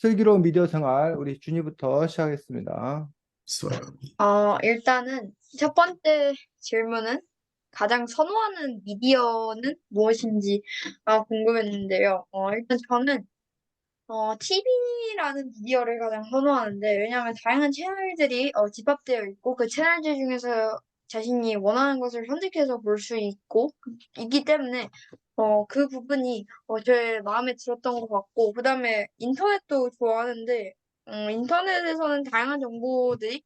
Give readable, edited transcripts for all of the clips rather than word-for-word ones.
슬기로운 미디어 생활 우리 준이부터 시작하겠습니다. 있어요. 일단은 첫 번째 질문은 가장 선호하는 미디어는 무엇인지가 궁금했는데요. 일단 저는 TV라는 미디어를 가장 선호하는데, 왜냐하면 다양한 채널들이 집합되어 있고, 그 채널들 중에서 자신이 원하는 것을 선택해서 볼 수 있기 때문에, 그 부분이 제 마음에 들었던 것 같고, 그 다음에 인터넷도 좋아하는데, 인터넷에서는 다양한 정보들이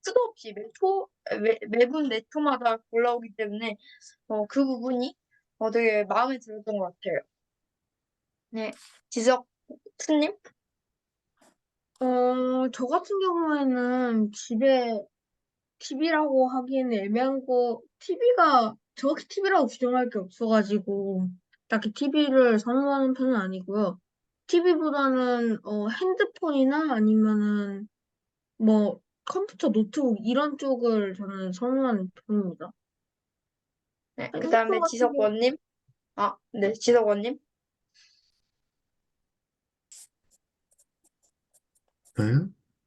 수도 없이 매분 매 초마다 올라오기 때문에, 그 부분이 되게 마음에 들었던 것 같아요. 네, 지석 스님? 저 같은 경우에는 집에 TV라고 하기에는 애매한 거, TV가 정확히 TV라고 규정할 게 없어가지고, 딱히 TV를 선호하는 편은 아니고요. TV보다는 핸드폰이나 아니면은 뭐 컴퓨터, 노트북 이런 쪽을 저는 선호하는 편입니다. 네, 그 핸드폰 다음에 같은 경우, 지석원님? 네, 지석원님? 네?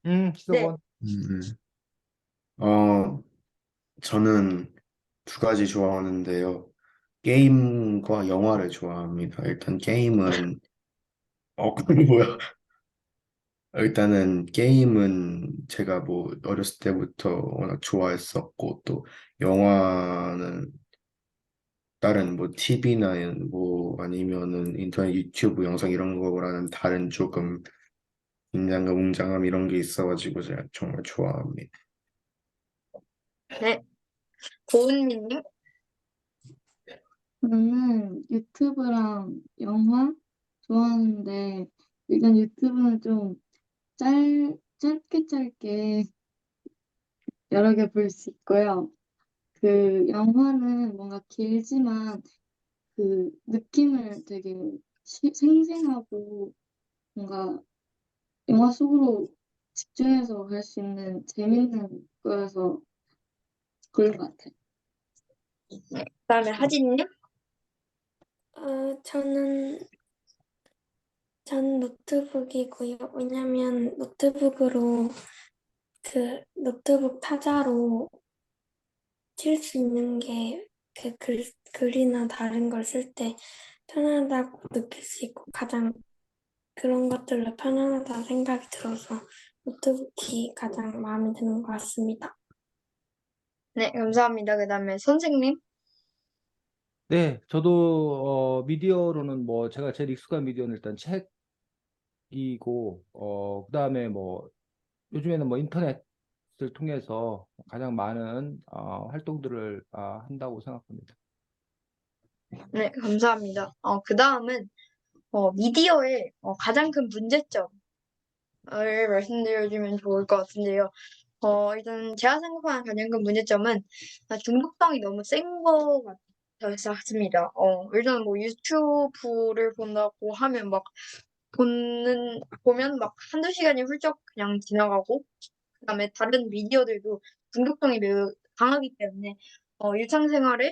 네, 지석원. 음, 어, 저는 두 가지 좋아하는데요. 게임과 영화를 좋아합니다. 일단 게임은, 그게 뭐야? 일단은 게임은 제가 뭐 어렸을 때부터 워낙 좋아했었고, 또 영화는 다른 뭐 TV나 뭐 아니면은 인터넷 유튜브 영상 이런 거랑은 다른 조금 긴장감, 웅장함 이런 게 있어가지고 제가 정말 좋아합니다. 네, 고은미님? 저는 유튜브랑 영화 좋아하는데, 일단 유튜브는 좀 짧게 짧게 여러 개 볼 수 있고요. 그 영화는 뭔가 길지만 그 느낌을 되게 생생하고 뭔가 영화 속으로 집중해서 갈 수 있는 재밌는 거여서 그런 것 같아요. 네, 그 다음에 하진님? 전 노트북이고요. 왜냐면 노트북으로 노트북 타자로 칠 수 있는 게 글이나 다른 걸 쓸 때 편하다고 느낄 수 있고 가장 그런 것들로 편안하다는 생각이 들어서 노트북이 가장 마음에 드는 것 같습니다. 네, 감사합니다. 그 다음에 선생님? 네, 저도 미디어로는 뭐 제가 제일 익숙한 미디어는 일단 책이고 그다음에 뭐 요즘에는 뭐 인터넷을 통해서 가장 많은 활동들을 한다고 생각합니다. 네, 감사합니다. 그 다음은 미디어의 가장 큰 문제점을 말씀드려주면 좋을 것 같은데요. 일단 제가 생각하는 가장 큰 문제점은 중독성이 너무 센 것 같습니다. 일단 뭐 유튜브를 본다고 하면 막 보면 막 한두 시간이 훌쩍 그냥 지나가고, 그다음에 다른 미디어들도 중독성이 매우 강하기 때문에 일상생활에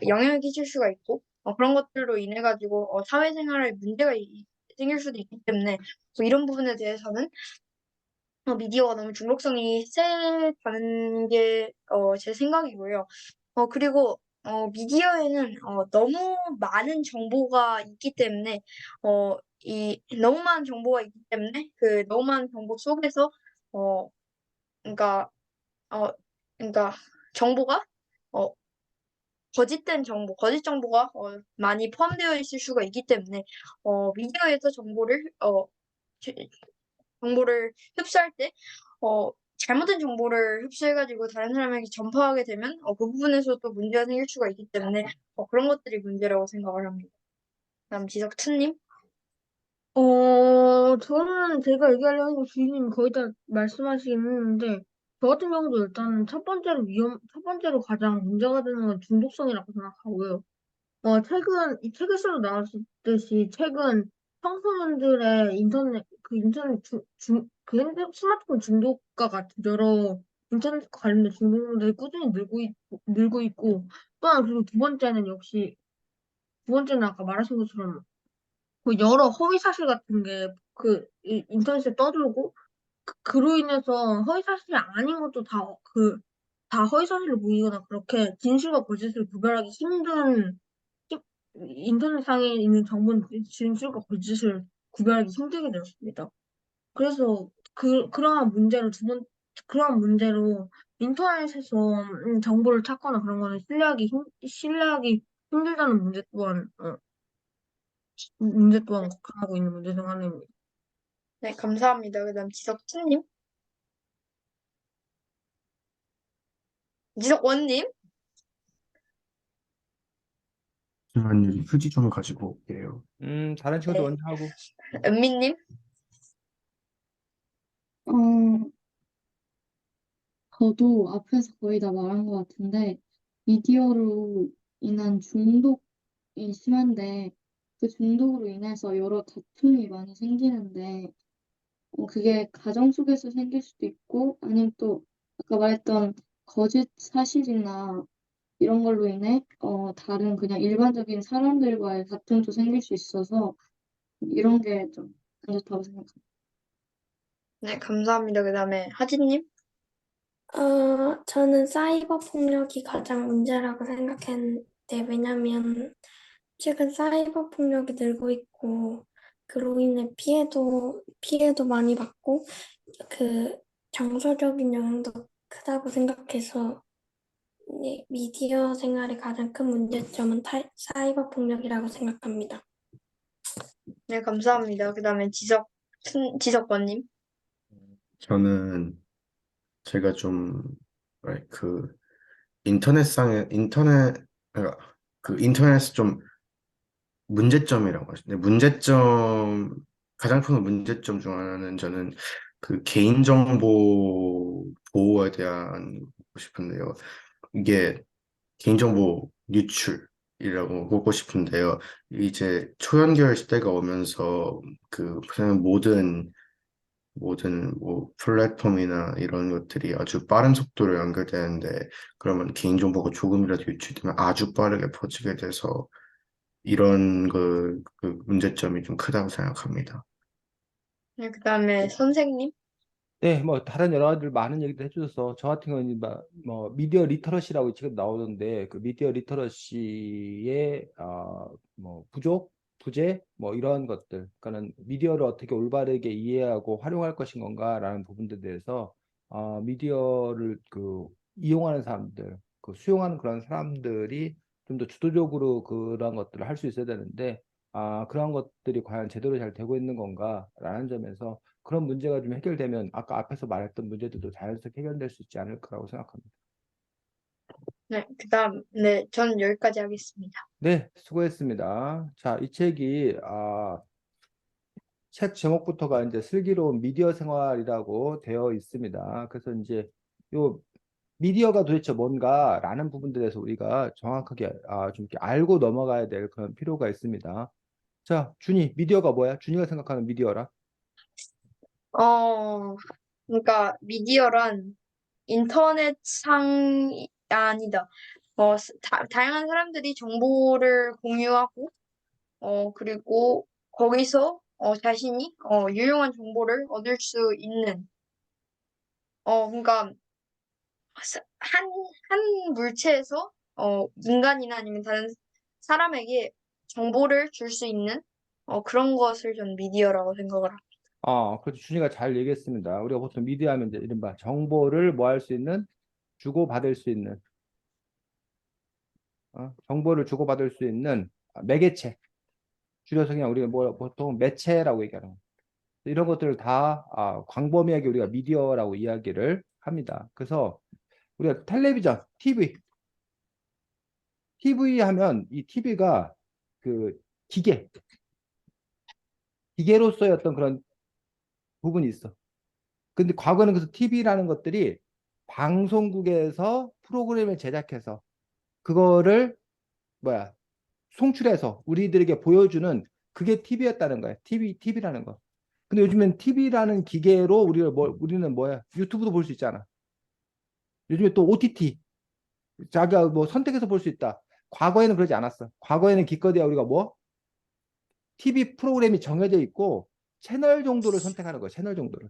영향을 끼칠 수가 있고, 그런 것들로 인해 가지고 사회생활에 생길 수도 있기 때문에 뭐 이런 부분에 대해서는 미디어가 너무 중독성이 세다는 게 제 생각이고요. 그리고 미디어에는 너무 많은 정보가 있기 때문에 너무 많은 정보가 있기 때문에 그 너무 많은 정보 속에서 어 그러니까 어 그러니까 정보가 어 거짓 정보가 많이 포함되어 있을 수가 있기 때문에 미디어에서 제- 정보를 흡수할 때 잘못된 정보를 흡수해가지고 다른 사람에게 전파하게 되면 그 부분에서 또 문제가 생길 수가 있기 때문에 그런 것들이 문제라고 생각을 합니다. 다음 지석트님? 저는 제가 얘기하려는 하는 거 주인님이 거의 다 말씀하시긴 했는데, 저 같은 경우도 일단 첫 번째로 가장 문제가 되는 건 중독성이라고 생각하고요. 이 책에서도 나왔듯이, 최근 청소년들의 스마트폰 중독과 같은 여러 인터넷 관련된 중독들이 꾸준히 늘고 있고, 또한 그리고 두 번째는 아까 말하신 것처럼 그 여러 허위 사실 같은 게 그 인터넷에 떠들고 그로 인해서 허위 사실이 아닌 것도 다 허위 사실로 보이거나 그렇게 진실과 거짓을 구별하기 힘- 인터넷상에 있는 정보는 진실과 거짓을 구별하기 힘들게 되었습니다. 그래서 그러한 문제로 인터넷에서 정보를 찾거나 그런 거는 신뢰하기 힘들다는 문제 또한 걱정하고 있는 문제 중 하나입니다. 네, 감사합니다. 그다음 지석진님, 지석원님, 잠시만요. 휴지 좀 가지고 올게요. 다른 친구들 네, 먼저 하고. 은미님, 어, 저도 앞에서 거의 다 말한 것 같은데, 미디어로 인한 중독이 심한데, 그 중독으로 인해서 여러 다툼이 많이 생기는데, 그게 가정 속에서 생길 수도 있고, 아니면 또, 아까 말했던 거짓 사실이나 이런 걸로 인해, 다른 그냥 일반적인 사람들과의 다툼도 생길 수 있어서, 이런 게 좀 안 좋다고 생각합니다. 네, 감사합니다. 그다음에 하진님, 저는 사이버 폭력이 가장 문제라고 생각했는데, 왜냐면 최근 사이버 폭력이 늘고 있고, 그로 인해 피해도 많이 받고, 그 정서적인 영향도 크다고 생각해서, 네, 미디어 생활의 가장 큰 문제점은 사이버 폭력이라고 생각합니다. 네, 감사합니다. 그다음에 지석원님, 저는 제가 좀, 그, 그러니까 그 인터넷에 좀 문제점이라고 하시는데, 가장 큰 문제점 중 하나는 저는 그 개인정보 보호에 대한 보고 싶은데요. 이게 개인정보 유출이라고 보고 싶은데요. 이제 초연결 시대가 오면서 그 그냥 모든 뭐 플랫폼이나 이런 것들이 아주 빠른 속도로 연결되는데 그러면 개인정보가 조금이라도 유출되면 아주 빠르게 퍼지게 돼서 이런 그 문제점이 좀 크다고 생각합니다. 네, 그다음에 선생님, 네, 뭐 다른 여러 가지 많은 얘기도 해주셔서 저 같은 경우는 뭐 미디어 리터러시라고 지금 나오던데 그 미디어 리터러시의 뭐 부족, 부재 뭐 이런 것들, 그러니까는 미디어를 어떻게 올바르게 이해하고 활용할 것인 건가라는 부분들에 대해서 미디어를 그 이용하는 사람들, 그 수용하는 그런 사람들이 좀 더 주도적으로 그런 것들을 할 수 있어야 되는데 그런 것들이 과연 제대로 잘 되고 있는 건가라는 점에서 그런 문제가 좀 해결되면 아까 앞에서 말했던 문제들도 자연스럽게 해결될 수 있지 않을까라고 생각합니다. 네, 그다음 네, 전 여기까지 하겠습니다. 네, 수고했습니다. 자, 이 책이 책 제목부터가 이제 슬기로운 미디어 생활이라고 되어 있습니다. 그래서 이제 요 미디어가 도대체 뭔가라는 부분들에 대해서 우리가 정확하게 좀 이렇게 알고 넘어가야 될 그런 필요가 있습니다. 자, 준이, 미디어가 뭐야? 준이가 생각하는 미디어라? 어, 그러니까 미디어란 인터넷상이 아니다. 다양한 사람들이 정보를 공유하고, 그리고 거기서 자신이 유용한 정보를 얻을 수 있는, 그러니까 한 물체에서 인간이나 아니면 다른 사람에게 정보를 줄 수 있는 그런 것을 전 미디어라고 생각을 합니다. 그렇죠. 준이가 잘 얘기했습니다. 우리가 보통 미디어 하면 이제 이른바 정보를 뭐 할 수 있는, 주고받을 수 있는, 정보를 주고받을 수 있는 매개체. 줄여서 그냥 우리가 뭐 보통 매체라고 얘기하는 거. 이런 것들을 다 광범위하게 우리가 미디어라고 이야기를 합니다. 그래서 우리가 텔레비전, TV 하면 이 TV가 그 기계, 기계로서의 어떤 그런 부분이 있어. 근데 과거에는 그래서 TV라는 것들이 방송국에서 프로그램을 제작해서 그거를 뭐야 송출해서 우리들에게 보여주는 그게 TV였다는 거야. TV라는 거. 근데 요즘엔 TV라는 기계로 우리는 뭐야? 유튜브도 볼 수 있잖아. 요즘에 또 OTT. 자기가 뭐 선택해서 볼 수 있다. 과거에는 그러지 않았어. 과거에는 기껏해야 우리가 뭐? TV 프로그램이 정해져 있고 채널 정도를 선택하는 거예요. 채널 정도를.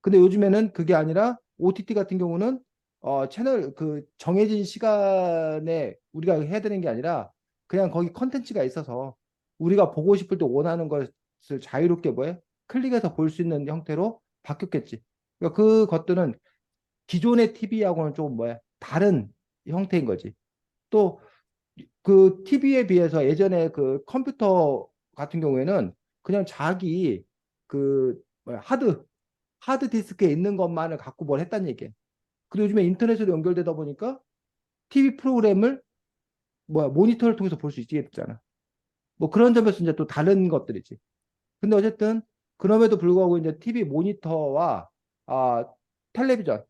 근데 요즘에는 그게 아니라 OTT 같은 경우는 채널 그 정해진 시간에 우리가 해야 되는 게 아니라 그냥 거기 컨텐츠가 있어서 우리가 보고 싶을 때 원하는 것을 자유롭게 뭐해? 클릭해서 볼 수 있는 형태로 바뀌었겠지. 그러니까 그것들은 기존의 TV하고는 조금 뭐야? 다른 형태인 거지. 또 그 TV에 비해서 예전에 그 컴퓨터 같은 경우에는 그냥 자기 그 뭐야? 하드 디스크에 있는 것만을 갖고 뭘 했다는 얘기예요. 근데 요즘에 인터넷으로 연결되다 보니까 TV 프로그램을 뭐야 모니터를 통해서 볼 수 있게 됐잖아. 뭐 그런 점에서 이제 또 다른 것들이지. 근데 어쨌든 그럼에도 불구하고 이제 TV 모니터와 아 텔레비전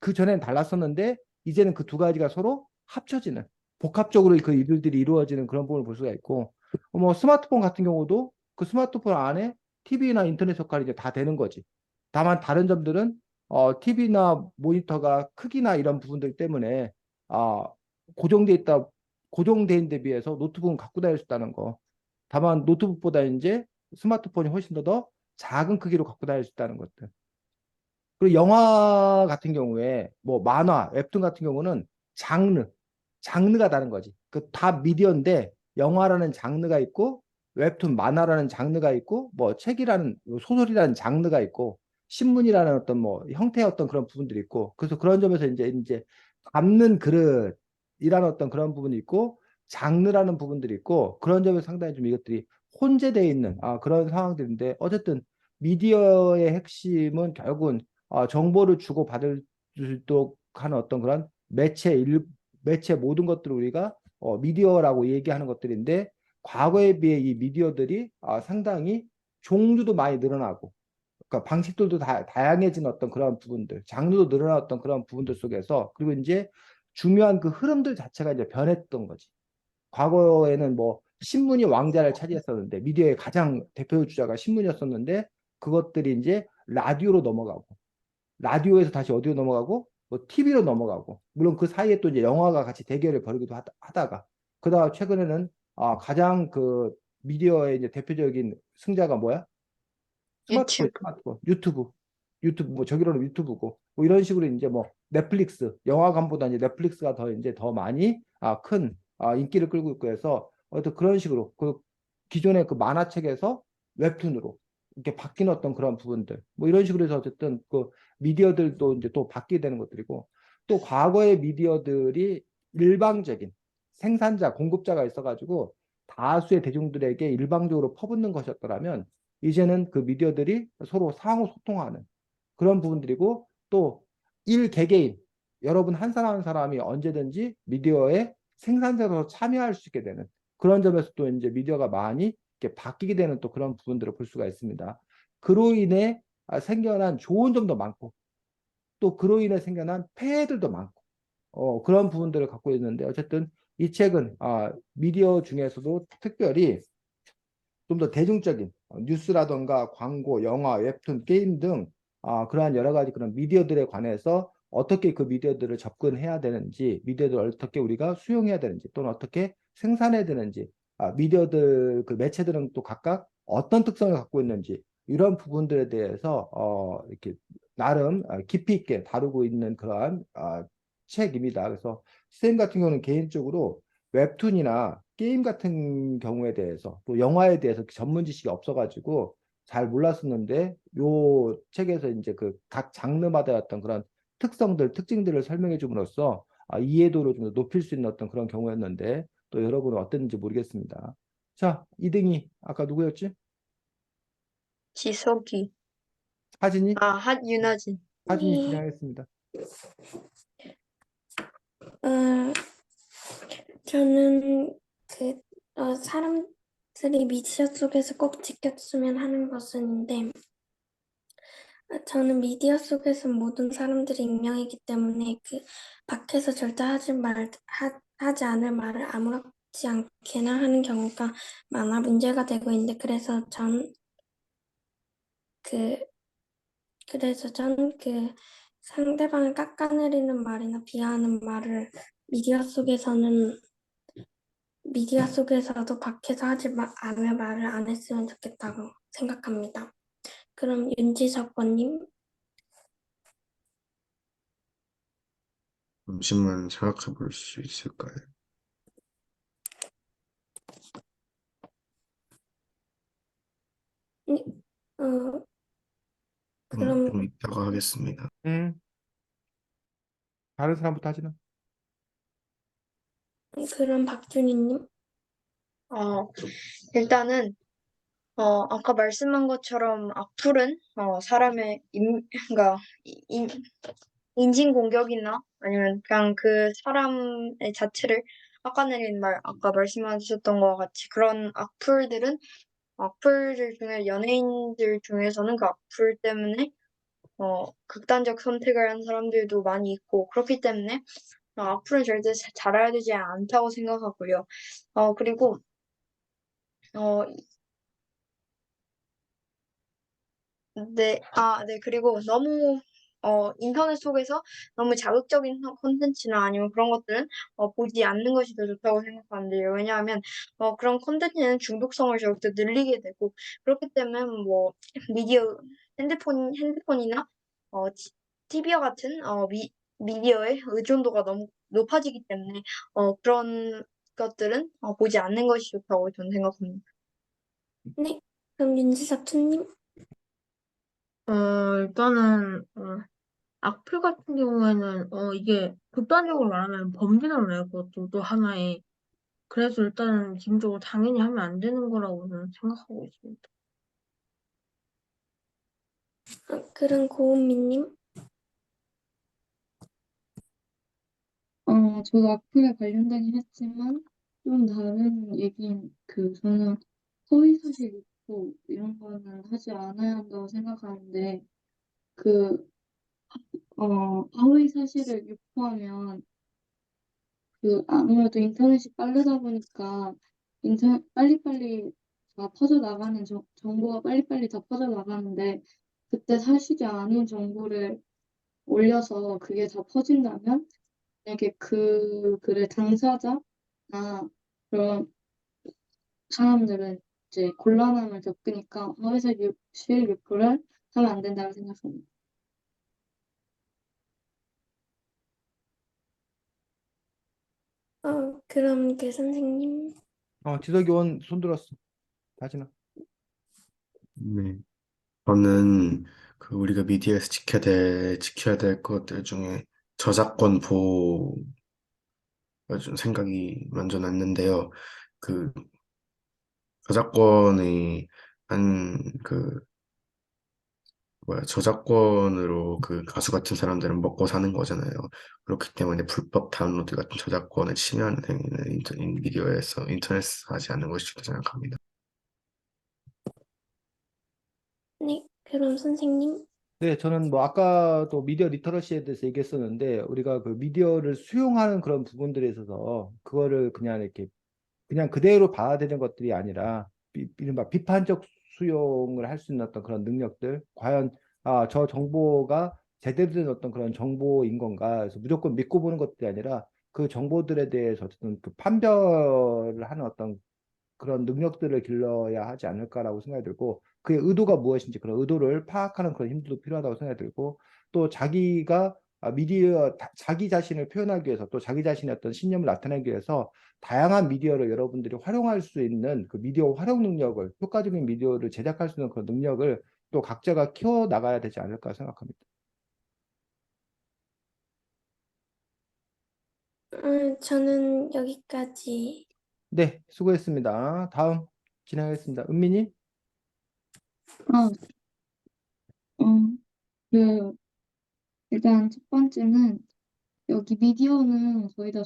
그 전에는 달랐었는데 이제는 그 두 가지가 서로 합쳐지는 복합적으로 그 일들이 이루어지는 그런 부분을 볼 수가 있고 뭐 스마트폰 같은 경우도 그 스마트폰 안에 TV나 인터넷 효과가 이제 다 되는 거지. 다만 다른 점들은 TV나 모니터가 크기나 이런 부분들 때문에 아 고정돼 있다 고정돼 있는 데 비해서 노트북은 갖고 다닐 수 있다는 거. 다만 노트북보다 이제 스마트폰이 훨씬 더 작은 크기로 갖고 다닐 수 있다는 것들. 그리고 영화 같은 경우에 뭐 만화, 웹툰 같은 경우는 장르가 다른 거지. 그 다 미디어인데 영화라는 장르가 있고 웹툰, 만화라는 장르가 있고 뭐 책이라는 소설이라는 장르가 있고 신문이라는 어떤 뭐 형태의 어떤 그런 부분들이 있고 그래서 그런 점에서 이제 담는 그릇이라는 어떤 그런 부분이 있고 장르라는 부분들이 있고 그런 점에서 상당히 좀 이것들이 혼재되어 있는 그런 상황들인데 어쨌든 미디어의 핵심은 결국은 정보를 주고받을 수 있도록 하는 어떤 그런 매체 모든 것들을 우리가 미디어라고 얘기하는 것들인데 과거에 비해 이 미디어들이 상당히 종류도 많이 늘어나고 그러니까 방식들도 다양해진 어떤 그런 부분들, 장르도 늘어났던 그런 부분들 속에서 그리고 이제 중요한 그 흐름들 자체가 이제 변했던 거지. 과거에는 뭐 신문이 왕자를 차지했었는데 미디어의 가장 대표 주자가 신문이었었는데 그것들이 이제 라디오로 넘어가고 라디오에서 다시 어디로 넘어가고 뭐 TV로 넘어가고 물론 그 사이에 또 이제 영화가 같이 대결을 벌이기도 하다가 그다가 최근에는 가장 그 미디어의 이제 대표적인 승자가 뭐야? 유튜브. 스마트폰, 유튜브 뭐 저기로는 유튜브고 뭐 이런 식으로 이제 뭐 넷플릭스, 영화관보다 이제 넷플릭스가 더 이제 더 많이 큰 인기를 끌고 있고 해서 어떤 그런 식으로 그 기존의 그 만화책에서 웹툰으로 이렇게 바뀌는 어떤 그런 부분들 뭐 이런 식으로 해서 어쨌든 그 미디어들도 이제 또 바뀌게 되는 것들이고 또 과거의 미디어들이 일방적인 생산자, 공급자가 있어가지고 다수의 대중들에게 일방적으로 퍼붓는 것이었더라면 이제는 그 미디어들이 서로 상호 소통하는 그런 부분들이고 또 일개개인 여러분 한 사람 한 사람이 언제든지 미디어의 생산자로 참여할 수 있게 되는 그런 점에서 또 이제 미디어가 많이 이렇게 바뀌게 되는 또 그런 부분들을 볼 수가 있습니다. 그로 인해 생겨난 좋은 점도 많고 또 그로 인해 생겨난 폐해들도 많고 그런 부분들을 갖고 있는데 어쨌든 이 책은 미디어 중에서도 특별히 좀 더 대중적인 뉴스라던가 광고, 영화, 웹툰, 게임 등 그러한 여러 가지 그런 미디어들에 관해서 어떻게 그 미디어들을 접근해야 되는지, 미디어들을 어떻게 우리가 수용해야 되는지, 또는 어떻게 생산해야 되는지, 미디어들 그 매체들은 또 각각 어떤 특성을 갖고 있는지 이런 부분들에 대해서 이렇게 나름 깊이 있게 다루고 있는 그러한 책입니다. 그래서 선생님 같은 경우는 개인적으로 웹툰이나 게임 같은 경우에 대해서 또 영화에 대해서 전문 지식이 없어가지고 잘 몰랐었는데 요 책에서 이제 그 각 장르마다 어떤 그런 특징들을 설명해 줌으로써 이해도를 좀 높일 수 있는 어떤 그런 경우였는데 또 여러분은 어땠는지 모르겠습니다. 자, 2등이 아까 누구였지? 지석이. 하진이? 윤하진. 하진이 네. 진행하겠습니다. 어, 저는 사람들이 미디어 속에서 꼭 지켰으면 하는 것인데, 저는 미디어 속에서 모든 사람들이 익명이기 때문에 그 밖에서 절대 하지 않을 말을 아무렇지 않게나 하는 경우가 많아 문제가 되고 있는데, 그래서 전 상대방을 깎아내리는 말이나 비하하는 말을 미디어 속에서는 미디어 속에서도 밖에서 않을 말을 안 했으면 좋겠다고 생각합니다. 그럼 윤지석원님, 잠시만 생각해 볼 수 있을까요? 어, 그럼 좀 이따가 하겠습니다. 다른 사람부터 하지는. 그럼 박준희님, 어, 일단은 아까 말씀한 것처럼 악플은 사람의 그러니까 인신공격이나 아니면 그냥 그 사람의 자체를 깎아내리는 말, 아까 말씀하셨던 것과 같이 그런 악플들 중에 연예인들 중에서는 그 악플 때문에 극단적 선택을 한 사람들도 많이 있고 그렇기 때문에 악플은 절대 잘해야 되지 않다고 생각하고요. 그리고 어, 네, 네, 그리고 너무, 인터넷 속에서 너무 자극적인 콘텐츠나 아니면 그런 것들은, 보지 않는 것이 더 좋다고 생각하는데요. 왜냐하면, 그런 콘텐츠는 중독성을 절대 늘리게 되고, 그렇기 때문에 뭐, 미디어, 핸드폰이나, TV와 같은, 미디어의 의존도가 너무 높아지기 때문에, 그런 것들은, 보지 않는 것이 좋다고 저는 생각합니다. 네, 그럼 윤지석님, 일단은, 악플 같은 경우에는, 이게 극단적으로 말하면 범죄잖아요. 그것도 또 하나의. 그래서 일단은 기본적으로 당연히 하면 안 되는 거라고 저는 생각하고 있습니다. 그럼 고은미님, 저도 악플에 관련되긴 했지만 좀 다른 얘기인 저는 허위사실 유포 이런 거는 하지 않아야 한다고 생각하는데 그 허위사실을 유포하면 아무래도 인터넷이 빠르다 보니까 빨리빨리 다 퍼져나가는 정보가 빨리빨리 다 퍼져나가는데 그때 사실이 아닌 정보를 올려서 그게 다 퍼진다면 만약에 그 글의 당사자나 그런 사람들은 이제 곤란함을 겪으니까 허위사실 유포를 하면 안 된다고 생각합니다. 그럼 선생님, 지석이 원 손 들었어. 다시는. 네. 저는 우리가 미디어에서 지켜야 될 것들 중에 저작권 보호가 좀 생각이 먼저 났는데요. 그 저작권의 저작권으로 가수 같은 사람들은 먹고 사는 거잖아요. 그렇기 때문에 불법 다운로드 같은 저작권을 침해하는 행위는 인터넷에서 하지 않는 것이 좋다고 생각합니다. 네, 그럼 선생님, 네, 저는 뭐 아까도 미디어 리터러시에 대해서 얘기했었는데 우리가 그 미디어를 수용하는 그런 부분들에 있어서 그거를 그냥 이렇게 그냥 그대로 봐야 되는 것들이 아니라 이른바 비판적 수용을 할 수 있는 어떤 그런 능력들 과연 저 정보가 제대로 된 어떤 그런 정보인 건가 그래서 무조건 믿고 보는 것들이 아니라 그 정보들에 대해서 어쨌든 그 판별을 하는 어떤 그런 능력들을 길러야 하지 않을까라고 생각이 들고 그의 의도가 무엇인지 그런 의도를 파악하는 그런 힘도 필요하다고 생각이 들고 또 자기가 자기 자신을 표현하기 위해서 또 자기 자신의 어떤 신념을 나타내기 위해서 다양한 미디어를 여러분들이 활용할 수 있는 그 미디어 활용 능력을 효과적인 미디어를 제작할 수 있는 그런 능력을 또 각자가 키워 나가야 되지 않을까 생각합니다. 저는 여기까지. 네, 수고했습니다. 다음 진행하겠습니다. 은민이? 아, 어, 그 일단 첫 번째는 여기 미디어는 거의 다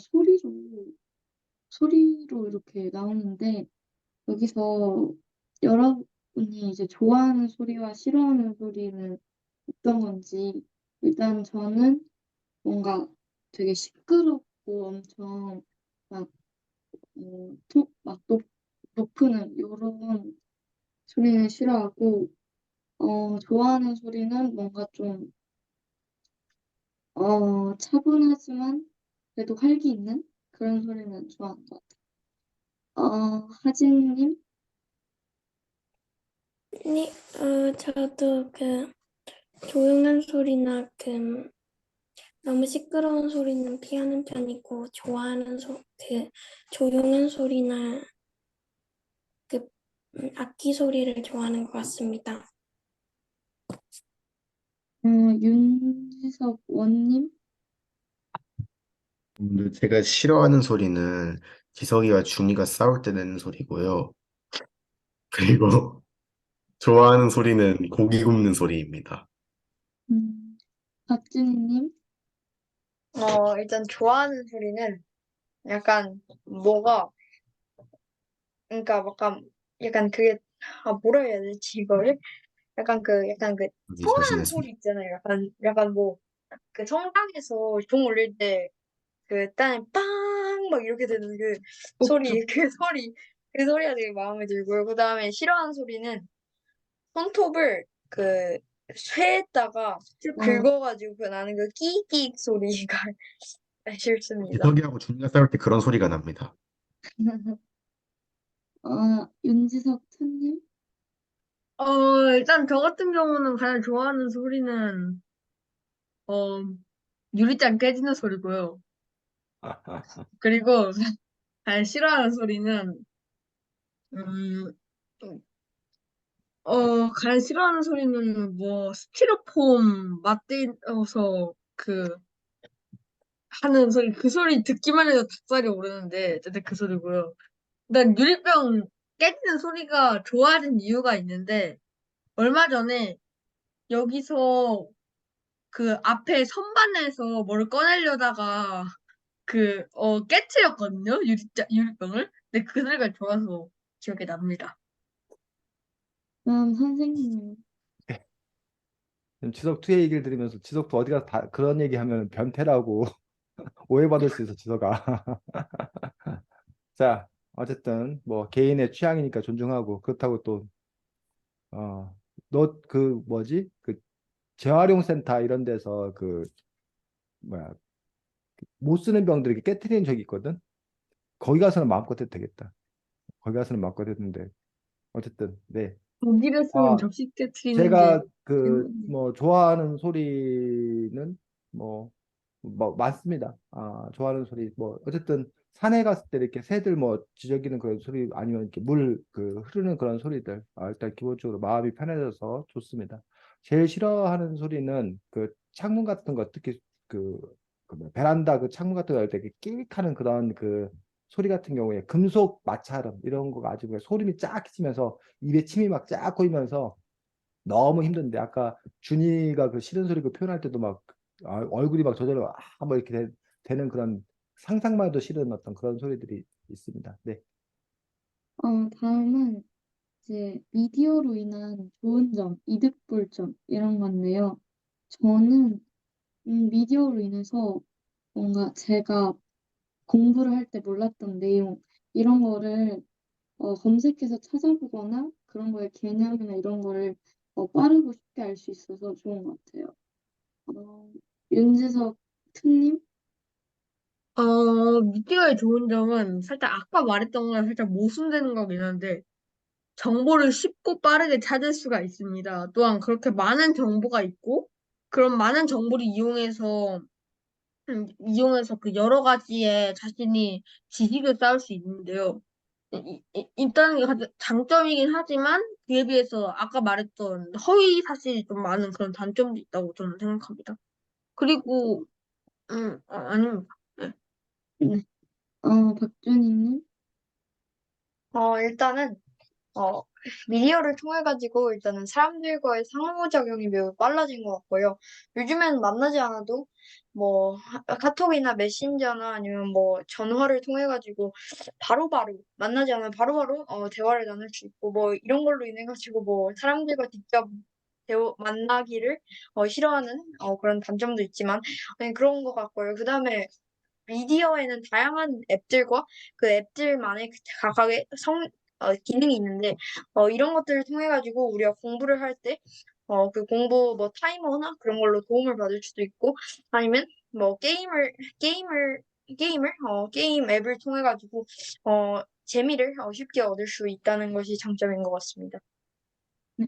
소리로 이렇게 나오는데 여기서 여러분이 이제 좋아하는 소리와 싫어하는 소리는 어떤 건지 일단 저는 뭔가 되게 시끄럽고 엄청 막, 높은 이런 소리는 싫어하고 좋아하는 소리는 뭔가 좀 차분하지만 그래도 활기 있는 그런 소리는 좋아하는 것 같아요. 하진님? 네, 저도 조용한 소리나 너무 시끄러운 소리는 피하는 편이고, 좋아하는 조용한 소리나 악기 소리를 좋아하는 것 같습니다. 윤지석 원님? 근데 제가 싫어하는 소리는 지석이와 준이가 싸울 때 내는 소리고요. 그리고 좋아하는 소리는 고기 굽는 소리입니다. 박준희님? 일단 좋아하는 소리는 약간 그러니까 약간 그게 뭐라 해야 되지 이거를? 약간 그 여기 소란 자신의 소리. 소리 있잖아요. 약간 뭐 그 성당에서 종 울릴 때 그 딴 빵 막 이렇게 되는 그 소리 그 소리가 되게 마음에 들고요. 그다음에 싫어하는 소리는 손톱을 그 쇠에다가 어, 긁어가지고 그 나는 그 끼익 소리가 싫습니다. 지석이하고 준이가 싸울 때 그런 소리가 납니다. 윤지석 투님? 일단 저 같은 경우는 가장 좋아하는 소리는, 어, 유리잔 깨지는 소리고요. 그리고 가장 싫어하는 소리는, 음, 가장 싫어하는 소리는 뭐, 스티로폼 맞대어서 하는 소리, 그 소리 듣기만 해도 닭살이 오르는데, 어쨌든 그 소리고요. 난 유리병 깨지는 소리가 좋아하는 이유가 있는데, 얼마 전에 여기서 그 앞에 선반에서 뭘 꺼내려다가 깨트렸거든요? 유리병을. 근데 그 소리가 좋아서 기억에 납니다. 그럼 선생님. 지석투의 얘기를 들으면서 지석투 어디 가서 다 그런 얘기하면 변태라고 오해받을 수 있어, 지석아. 자, 어쨌든 뭐 개인의 취향이니까 존중하고 그렇다고 또 너 그 뭐지? 그 재활용 센터 이런 데서 그 뭐야 못 쓰는 병들 이렇게 깨트리는 적이 있거든. 거기 가서는 마음껏 해도 되겠다. 거기 가서는 마음껏 했는데 어쨌든 네. 독일에 쓰는 아, 접시 깨트리는 게 제가 그 재밌네요. 뭐 좋아하는 소리는 뭐, 뭐 많습니다. 좋아하는 소리 뭐 어쨌든 산에 갔을 때 이렇게 새들 뭐 지저귀는 그런 소리 아니면 이렇게 물 그 흐르는 그런 소리들 일단 기본적으로 마음이 편해져서 좋습니다. 제일 싫어하는 소리는 그 창문 같은 거 특히 그, 뭐 베란다 그 창문 같은 거 할 때 이렇게 끼익하는 그런 그 소리 같은 경우에 금속 마찰음 이런 거 가지고 소름이 쫙 끼치면서 입에 침이 막 쫙 고이면서 너무 힘든데 아까 준이가 그 싫은 소리 그 표현할 때도 막 얼굴이 막 저절로 뭐 이렇게 되는 그런 상상만 해도 싫은 어떤 그런 소리들이 있습니다. 네. 다음은 이제 미디어로 인한 좋은 점, 이득 볼 점, 이런 건데요. 저는 미디어로 인해서 뭔가 제가 공부를 할 때 몰랐던 내용, 이런 거를 검색해서 찾아보거나 그런 거의 개념이나 이런 거를 빠르고 쉽게 알 수 있어서 좋은 것 같아요. 어, 윤지석 트님? 미디어의 좋은 점은 살짝 아까 말했던 거랑 살짝 모순되는 거긴 한데, 정보를 쉽고 빠르게 찾을 수가 있습니다. 또한 그렇게 많은 정보가 있고, 그런 많은 정보를 이용해서 그 여러 가지의 자신이 지식을 쌓을 수 있는데요. 일단 이게 가장 장점이긴 하지만 그에 비해서 아까 말했던 허위 사실이 좀 많은 그런 단점도 있다고 저는 생각합니다. 그리고 아닙니다. 네. 네. 박준희님? 일단은 어, 미디어를 통해 가지고 일단은 사람들과의 상호작용이 매우 빨라진 것 같고요. 요즘에는 만나지 않아도 뭐 카톡이나 메신저나 아니면 뭐 전화를 통해 가지고 바로바로 만나지 않아도 바로바로 대화를 나눌 수 있고 뭐 이런 걸로 인해 가지고 뭐 사람들과 직접 만나기를 싫어하는 그런 단점도 있지만 그런 것 같고요. 그다음에 미디어에는 다양한 앱들과 그 앱들만의 각각의 기능이 있는데, 이런 것들을 통해 가지고 우리가 공부를 할 때, 그 공부 뭐 타이머나 그런 걸로 도움을 받을 수도 있고, 아니면 뭐 게임 앱을 통해 가지고, 재미를 쉽게 얻을 수 있다는 것이 장점인 것 같습니다. 네.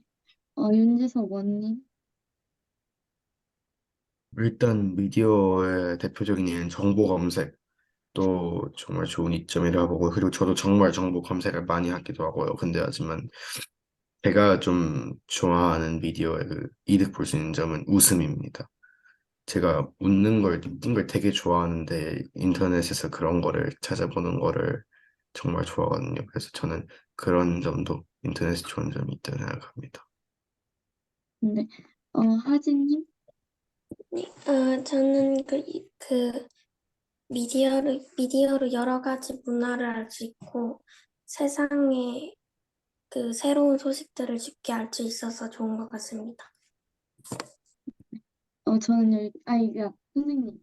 윤지석 원님. 일단 미디어의 대표적인 예는 정보 검색도 정말 좋은 이점이라고 보고, 그리고 저도 정말 정보 검색을 많이 하기도 하고요. 근데 하지만 제가 좀 좋아하는 미디어의 그 이득 볼 수 있는 점은 웃음입니다. 제가 웃는 걸, 웃긴 걸 되게 좋아하는데 인터넷에서 그런 거를 찾아보는 거를 정말 좋아하거든요. 그래서 저는 그런 점도 인터넷에 좋은 점이 있다고 생각합니다. 네. 하진님. 저는 미디어로 여러 가지 문화를 알 수 있고 세상의 그 새로운 소식들을 쉽게 알 수 있어서 좋은 것 같습니다. 이게 선생님.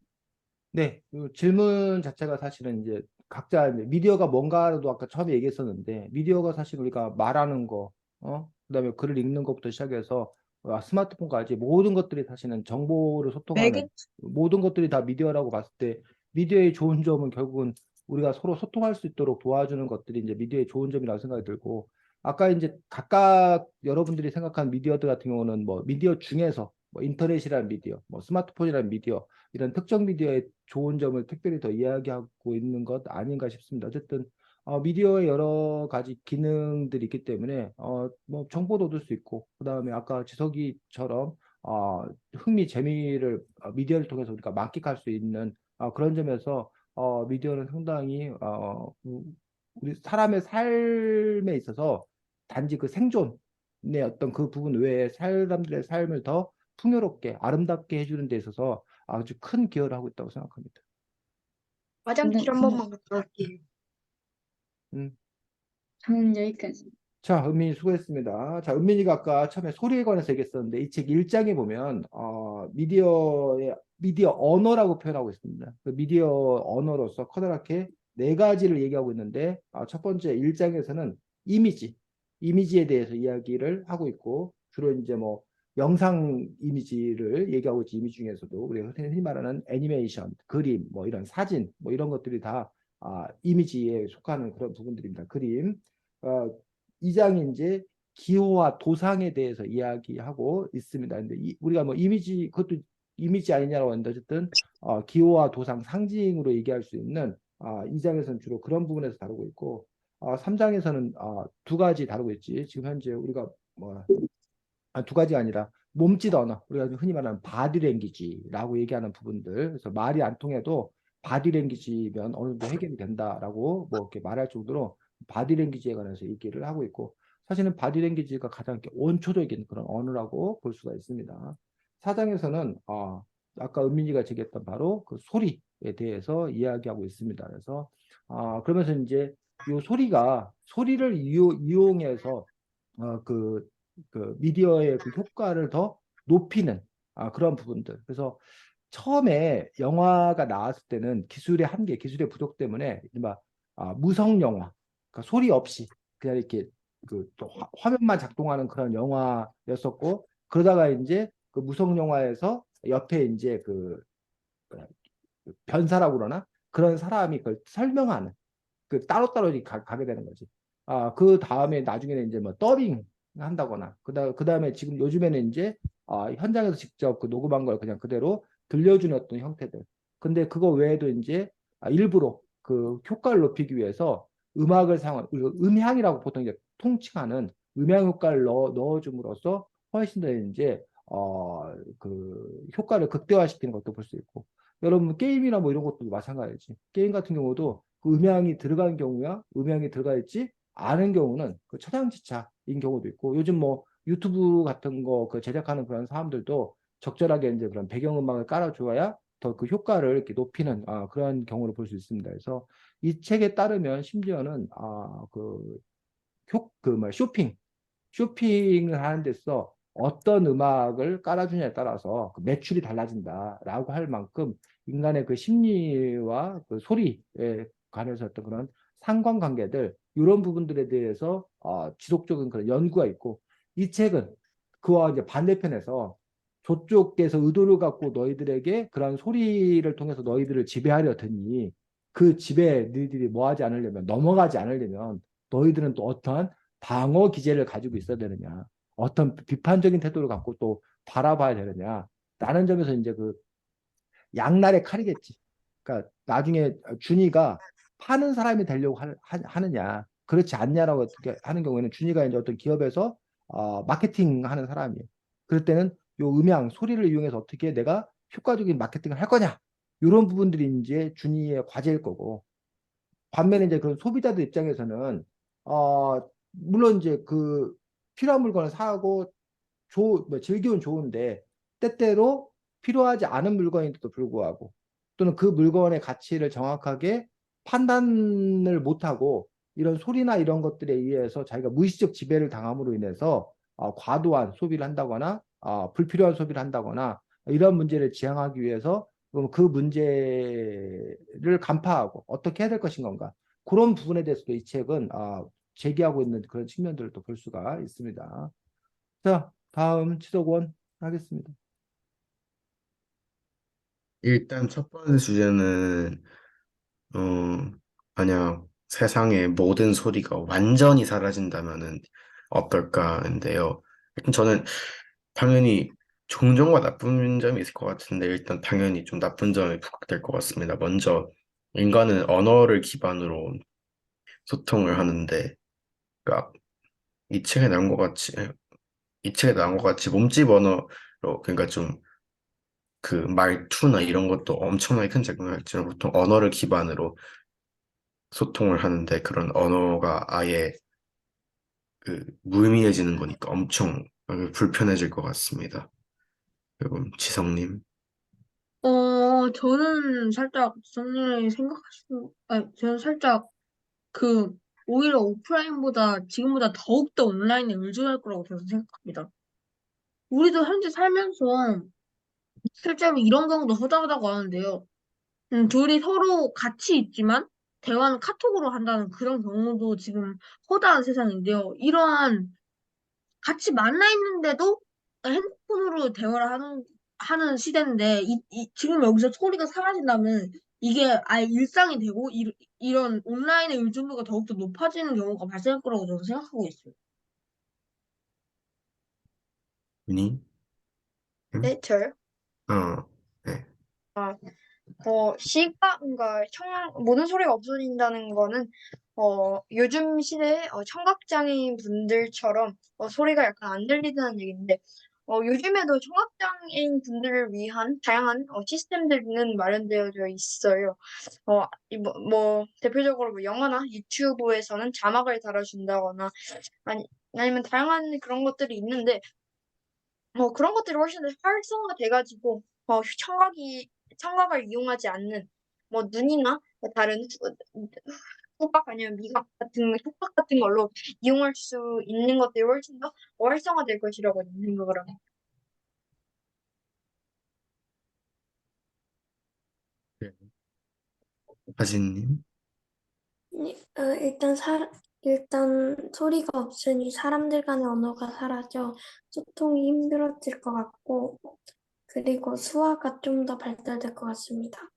네, 그 질문 자체가 사실은 이제 각자 이제 미디어가 뭔가도 아까 처음에 얘기했었는데 미디어가 사실 우리가 말하는 거, 그다음에 글을 읽는 것부터 시작해서 스마트폰까지 모든 것들이 사실은 정보를 소통하는 매개 모든 것들이 다 미디어라고 봤을 때 미디어의 좋은 점은 결국은 우리가 서로 소통할 수 있도록 도와주는 것들이 이제 미디어의 좋은 점이라고 생각이 들고 아까 이제 각각 여러분들이 생각한 미디어들 같은 경우는 뭐 미디어 중에서 뭐 인터넷이라는 미디어, 뭐 스마트폰이라는 미디어 이런 특정 미디어의 좋은 점을 특별히 더 이야기하고 있는 것 아닌가 싶습니다. 어쨌든 미디어의 여러 가지 기능들이 있기 때문에 뭐 정보도 얻을 수 있고 그다음에 아까 지석이처럼 흥미, 재미를 미디어를 통해서 우리가 만끽할 수 있는 그런 점에서 미디어는 상당히 우리 사람의 삶에 있어서 단지 그 생존의 어떤 그 부분 외에 사람들의 삶을 더 풍요롭게 아름답게 해주는 데 있어서 아주 큰 기여를 하고 있다고 생각합니다. 화장실 한 번만 갔다 올게요. 음. 저는 여기까지. 자, 은민이 수고했습니다. 자, 은민이가 아까 처음에 소리에 관해서 얘기했었는데 이 책 1장에 보면 미디어 언어라고 표현하고 있습니다. 그 미디어 언어로서 커다랗게 네 가지를 얘기하고 있는데 첫 번째 1장에서는 이미지에 대해서 이야기를 하고 있고 주로 이제 뭐 영상 이미지를 얘기하고 있지 이미지 중에서도 우리가 흔히 말하는 애니메이션, 그림, 뭐 이런 사진, 뭐 이런 것들이 다 이미지에 속하는 그런 부분들입니다. 그림. 어, 2장이 이제 기호와 도상에 대해서 이야기하고 있습니다. 근데 우리가 뭐 이미지 그것도 이미지 아니냐고 하는데 어쨌든 기호와 도상 상징으로 얘기할 수 있는 2장에서는 주로 그런 부분에서 다루고 있고 3장에서는 두 가지 다루고 있지. 지금 현재 우리가 뭐 두 가지가 아니라 몸짓 언어, 우리가 흔히 말하는 바디랭귀지라고 얘기하는 부분들. 그래서 말이 안 통해도 바디랭귀지면 어느 정도 해결이 된다라고 뭐 이렇게 말할 정도로 바디랭귀지에 관해서 얘기를 하고 있고 사실은 바디랭귀지가 가장 이렇게 원초적인 그런 언어라고 볼 수가 있습니다. 사장에서는 아까 은민이가 제기했던 바로 그 소리에 대해서 이야기하고 있습니다. 그래서 그러면서 이제 이 소리를 이용해서 그 미디어의 그 효과를 더 높이는 그런 부분들. 그래서 처음에 영화가 나왔을 때는 기술의 한계, 기술의 부족 때문에 막 무성 영화, 그러니까 소리 없이 그냥 이렇게 그또 화면만 작동하는 그런 영화였었고 그러다가 이제 그 무성 영화에서 옆에 이제 그 변사라고 그러나 그런 사람이 그걸 설명하는 따로따로 가게 되는 거지. 그 다음에 나중에는 이제 뭐 더빙 한다거나, 그 다음에 지금 요즘에는 이제 현장에서 직접 그 녹음한 걸 그냥 그대로 들려주는 어떤 형태들. 근데 그거 외에도 이제 일부러 그 효과를 높이기 위해서 음악을 사용한, 음향이라고 보통 이제 통칭하는 음향 효과를 넣어줌으로써 훨씬 더 이제 그 효과를 극대화시키는 것도 볼 수 있고. 여러분 게임이나 뭐 이런 것도 마찬가지지. 게임 같은 경우도 그 음향이 들어간 경우야 음향이 들어가 있지 않은 경우는 그 천양지차인 경우도 있고 요즘 뭐 유튜브 같은 거 그 제작하는 그런 사람들도 적절하게 이제 그런 배경음악을 깔아줘야 더 그 효과를 이렇게 높이는 그런 경우를 볼 수 있습니다. 그래서 이 책에 따르면 심지어는 뭐 쇼핑을 하는 데서 어떤 음악을 깔아주냐에 따라서 그 매출이 달라진다라고 할 만큼 인간의 그 심리와 그 소리에 관해서 어떤 그런 상관관계들 이런 부분들에 대해서 지속적인 그런 연구가 있고 이 책은 그와 이제 반대편에서 저쪽에서 의도를 갖고 너희들에게 그런 소리를 통해서 너희들을 지배하려 드니 그 집에 너희들이 뭐 하지 않으려면, 넘어가지 않으려면 너희들은 또 어떠한 방어 기제를 가지고 있어야 되느냐, 어떤 비판적인 태도를 갖고 또 바라봐야 되느냐, 라는 점에서 이제 그 양날의 칼이겠지. 그러니까 나중에 준이가 파는 사람이 되려고 하느냐, 그렇지 않냐라고 어떻게 하는 경우에는 준이가 이제 어떤 기업에서 마케팅 하는 사람이에요. 그럴 때는 요 음향, 소리를 이용해서 어떻게 내가 효과적인 마케팅을 할 거냐, 이런 부분들이 이제 준이의 과제일 거고, 반면에 이제 그런 소비자들 입장에서는 물론 이제 그 필요한 물건을 사고 뭐 즐기면 좋은데 때때로 필요하지 않은 물건인데도 불구하고, 또는 그 물건의 가치를 정확하게 판단을 못하고 이런 소리나 이런 것들에 의해서 자기가 무의식적 지배를 당함으로 인해서 과도한 소비를 한다거나 불필요한 소비를 한다거나 이런 문제를 지양하기 위해서 그 문제를 간파하고 어떻게 해야 될 것인 건가, 그런 부분에 대해서도 이 책은 제기하고 있는 그런 측면들을 또 볼 수가 있습니다. 자, 다음 지도권 하겠습니다. 일단 첫 번째 주제는 어, 만약 세상의 모든 소리가 완전히 사라진다면은 어떨까인데요. 일단 저는 당연히 좋은 점과 나쁜 점이 있을 것 같은데, 일단 당연히 좀 나쁜 점이 부각될 것 같습니다. 먼저 인간은 언어를 기반으로 소통을 하는데, 그러니까 이 책에 나온 것 같이 이 책에 나온 것 같이 몸집 언어로, 그러니까 좀 그 말투나 이런 것도 엄청나게 큰 작용을 할지는 보통 언어를 기반으로 소통을 하는데, 그런 언어가 아예 그 무의미해지는 거니까 엄청 불편해질 것 같습니다. 그리고 지성님. 저는 살짝 지성님이 생각하시는, 아니, 저는 살짝 그 오히려 오프라인보다 지금보다 더욱더 온라인에 의존할 거라고 저는 생각합니다. 우리도 현재 살면서 실제로 이런 경우도 허다하다고 하는데요. 둘이 서로 같이 있지만 대화는 카톡으로 한다는 그런 경우도 지금 허다한 세상인데요. 이러한 같이 만나 있는데도 핸드폰으로 대화를 하는 시대인데, 지금 여기서 소리가 사라진다면 이게 아예 일상이 되고, 이런 온라인의 의존도가 더욱더 높아지는 경우가 발생할 거라고 저는 생각하고 있어요. 윤희? 응? 네, 저요? 네. 그러니까 모든 소리가 없어진다는 거는, 요즘 시대에 청각장애인 분들처럼 소리가 약간 안 들리다는 얘기인데, 요즘에도 청각장애인 분들을 위한 다양한 시스템들은 마련되어져 있어요. 대표적으로 뭐 영화나 유튜브에서는 자막을 달아준다거나, 아니면 다양한 그런 것들이 있는데, 그런 것들이 훨씬 더 활성화돼가지고, 청각을 이용하지 않는, 눈이나 뭐 다른 후각 아니면 미각 같은 후각 같은 걸로 이용할 수 있는 것들이 훨씬 더 활성화될 것이라고 생각을 합니다. 네. 하진님. 일단 일단 소리가 없으니 사람들 간의 언어가 사라져 소통이 힘들어질 것 같고, 그리고 수화가 좀 더 발달될 것 같습니다.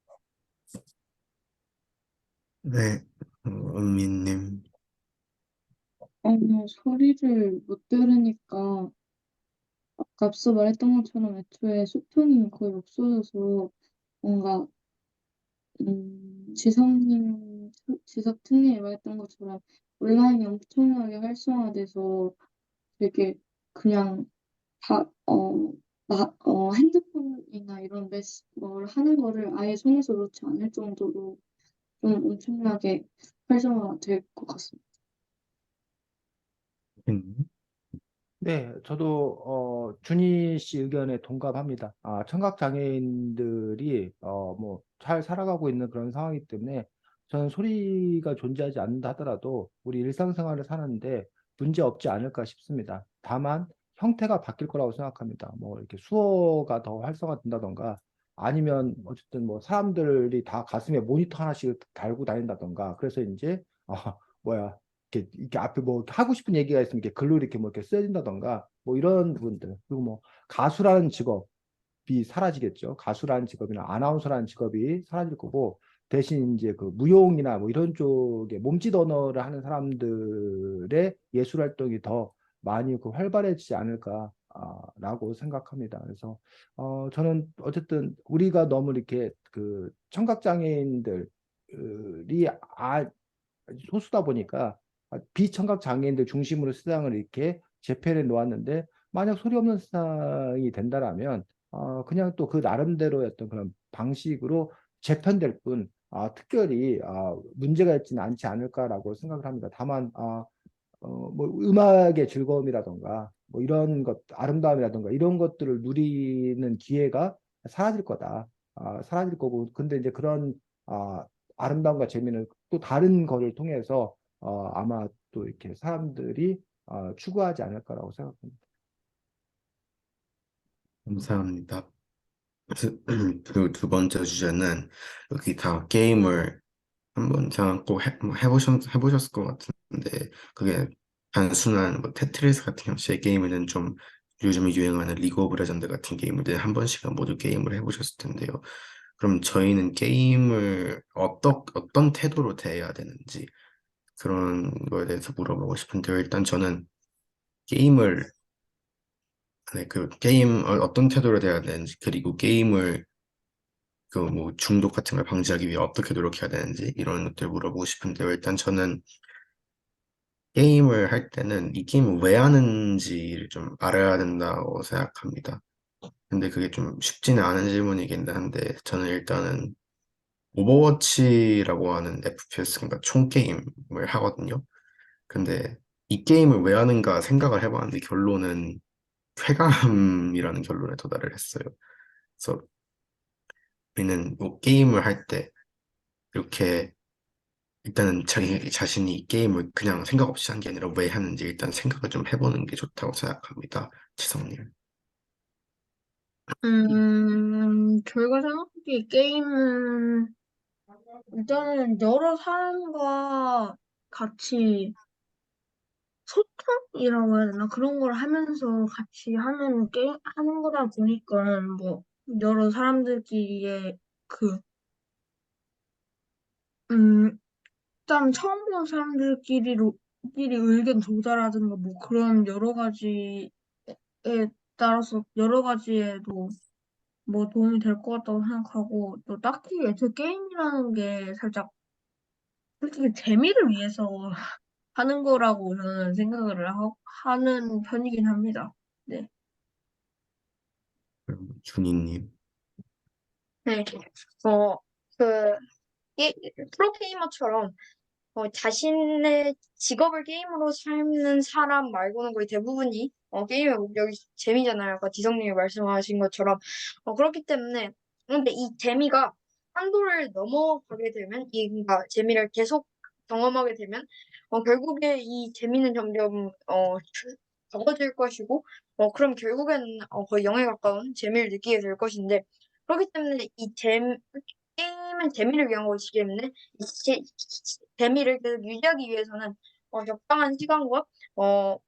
네. 은미님. 소리를 못 들으니까 아까 앞서 말했던 것처럼 애초에 소통이 거의 없어져서 뭔가 지석트님이 말했던 것처럼 온라인이 엄청나게 활성화돼서 되게 그냥 핸드폰이나 이런 뭘 하는 거를 아예 손에서 놓지 않을 정도로 좀 엄청나게 활성화될 것 같습니다. 음. 네, 저도 준희 씨 의견에 동감합니다. 청각 장애인들이 뭐 잘 살아가고 있는 그런 상황이기 때문에 저는 소리가 존재하지 않는다 하더라도 우리 일상생활을 사는데 문제 없지 않을까 싶습니다. 다만 형태가 바뀔 거라고 생각합니다. 뭐 이렇게 수어가 더 활성화된다던가, 아니면 어쨌든 뭐 사람들이 다 가슴에 모니터 하나씩 달고 다닌다던가, 그래서 이제 뭐야, 이렇게 앞에 뭐 이렇게 하고 싶은 얘기가 있으면 이렇게 글로 이렇게 뭐 이렇게 써진다던가, 뭐 이런 부분들. 그리고 뭐 가수라는 직업이 사라지겠죠. 가수라는 직업이나 아나운서라는 직업이 사라질 거고, 대신 이제 그 무용이나 뭐 이런 쪽에 몸짓 언어를 하는 사람들의 예술 활동이 더 많이 그 활발해지지 않을까라고 생각합니다. 그래서 저는 어쨌든 우리가 너무 이렇게 그 청각 장애인들이 소수다 보니까 비청각 장애인들 중심으로 세상을 이렇게 재편해 놓았는데 만약 소리 없는 세상이 된다라면 그냥 또 그 나름대로의 어떤 그런 방식으로 재편될 뿐 특별히 문제가 있지는 않지 않을까라고 생각을 합니다. 다만 뭐 음악의 즐거움이라던가 뭐 이런 것 아름다움이라던가 이런 것들을 누리는 기회가 사라질 거다. 사라질 거고 근데 이제 그런 아름다움과 재미는 또 다른 거를 통해서 아마 또 이렇게 사람들이 추구하지 않을까라고 생각합니다. 감사합니다. 그 두 번째 주제는 여기 다 게임을 한번 생각 꼭 해보셨을 것 같은데 그게 단순한 뭐 테트리스 같은 형식의 게임에는 좀 요즘에 유행하는 리그 오브 레전드 같은 게임을 한 번씩은 모두 게임을 해보셨을 텐데요. 그럼 저희는 게임을 어떤 태도로 대해야 되는지 그런 거에 대해서 물어보고 싶은데요. 일단 저는 게임을 네, 그 게임 어떤 태도로 대해야 되는지 그리고 게임을 그 뭐 중독 같은 걸 방지하기 위해 어떻게 노력해야 되는지 이런 것들 물어보고 싶은데요. 일단 저는 게임을 할 때는 이 게임을 왜 하는지를 좀 알아야 된다고 생각합니다. 근데 그게 좀 쉽지는 않은 질문이긴 한데 저는 일단은 오버워치라고 하는 FPS, 그러니까 총게임을 하거든요. 근데 이 게임을 왜 하는가 생각을 해봤는데 결론은 쾌감이라는 결론에 도달을 했어요. 그래서 우리는 뭐 게임을 할 때 이렇게 일단은 자기 자신이 이 게임을 그냥 생각 없이 한 게 아니라 왜 하는지 일단 생각을 좀 해보는 게 좋다고 생각합니다. 지성님. 저희가 생각하기에 게임은 일단은 여러 사람과 같이 소통이라고 해야 되나? 그런 걸 하면서 같이 하는 게임, 하는 거다 보니까, 뭐, 여러 사람들끼리의 그, 음, 일단 처음 보는 끼리 의견 조절하든가, 뭐, 그런 여러 가지에 따라서 여러 가지에도 뭐 도움이 될 것 같다고 생각하고, 또 딱히 애초에 게임이라는 게 살짝, 솔직히 재미를 위해서 하는 거라고 저는 생각을 하는 편이긴 합니다. 네. 그럼 준이님. 네. 어, 그, 프로게이머처럼 자신의 직업을 게임으로 삼는 사람 말고는 거의 대부분이 게임의 목적이 재미잖아요. 아까 지성님이 말씀하신 것처럼. 그렇기 때문에 근데 이 재미가 한도를 넘어가게 되면 그러니까 재미를 계속 경험하게 되면 결국에 이 재미는 점점 적어질 것이고 그럼 결국에는 거의 0에 가까운 재미를 느끼게 될 것인데 그렇기 때문에 게임은 재미를 위한 것이기 때문에 이 재미를 계속 유지하기 위해서는 적당한 시간과 어,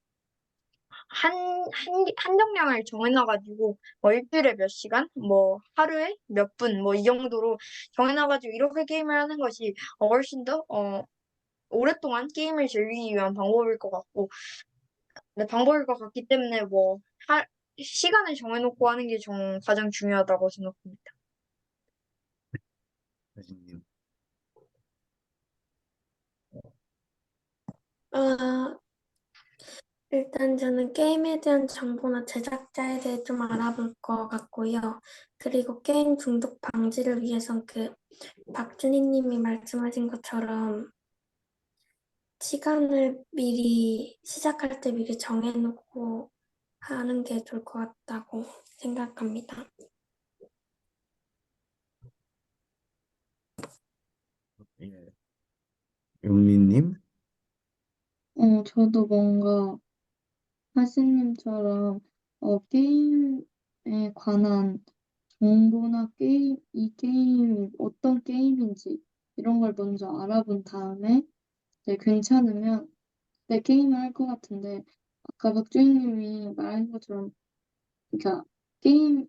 한정량을 정해놔가지고 일주일에 몇 시간, 뭐 하루에 몇 분, 뭐 이 정도로 정해놔가지고 이렇게 게임을 하는 것이 훨씬 더 오랫동안 게임을 즐기기 위한 방법일 것 같고, 네, 방법일 것 같기 때문에 시간을 정해놓고 하는 게 가장 중요하다고 생각합니다. 혜진님. 아, 일단 저는 게임에 대한 정보나 제작자에 대해 좀 알아볼 것 같고요. 그리고 게임 중독 방지를 위해선 박준희 님이 말씀하신 것처럼 시간을 미리 시작할 때 미리 정해놓고 하는 게 좋을 것 같다고 생각합니다. 예. 윤미님. 저도 뭔가 하시님처럼 게임에 관한 정보나 이 게임이 어떤 게임인지 이런 걸 먼저 알아본 다음에 이제 괜찮으면 내 게임을 할 것 같은데 아까 박주희님이 말한 것처럼 그러니까 게임은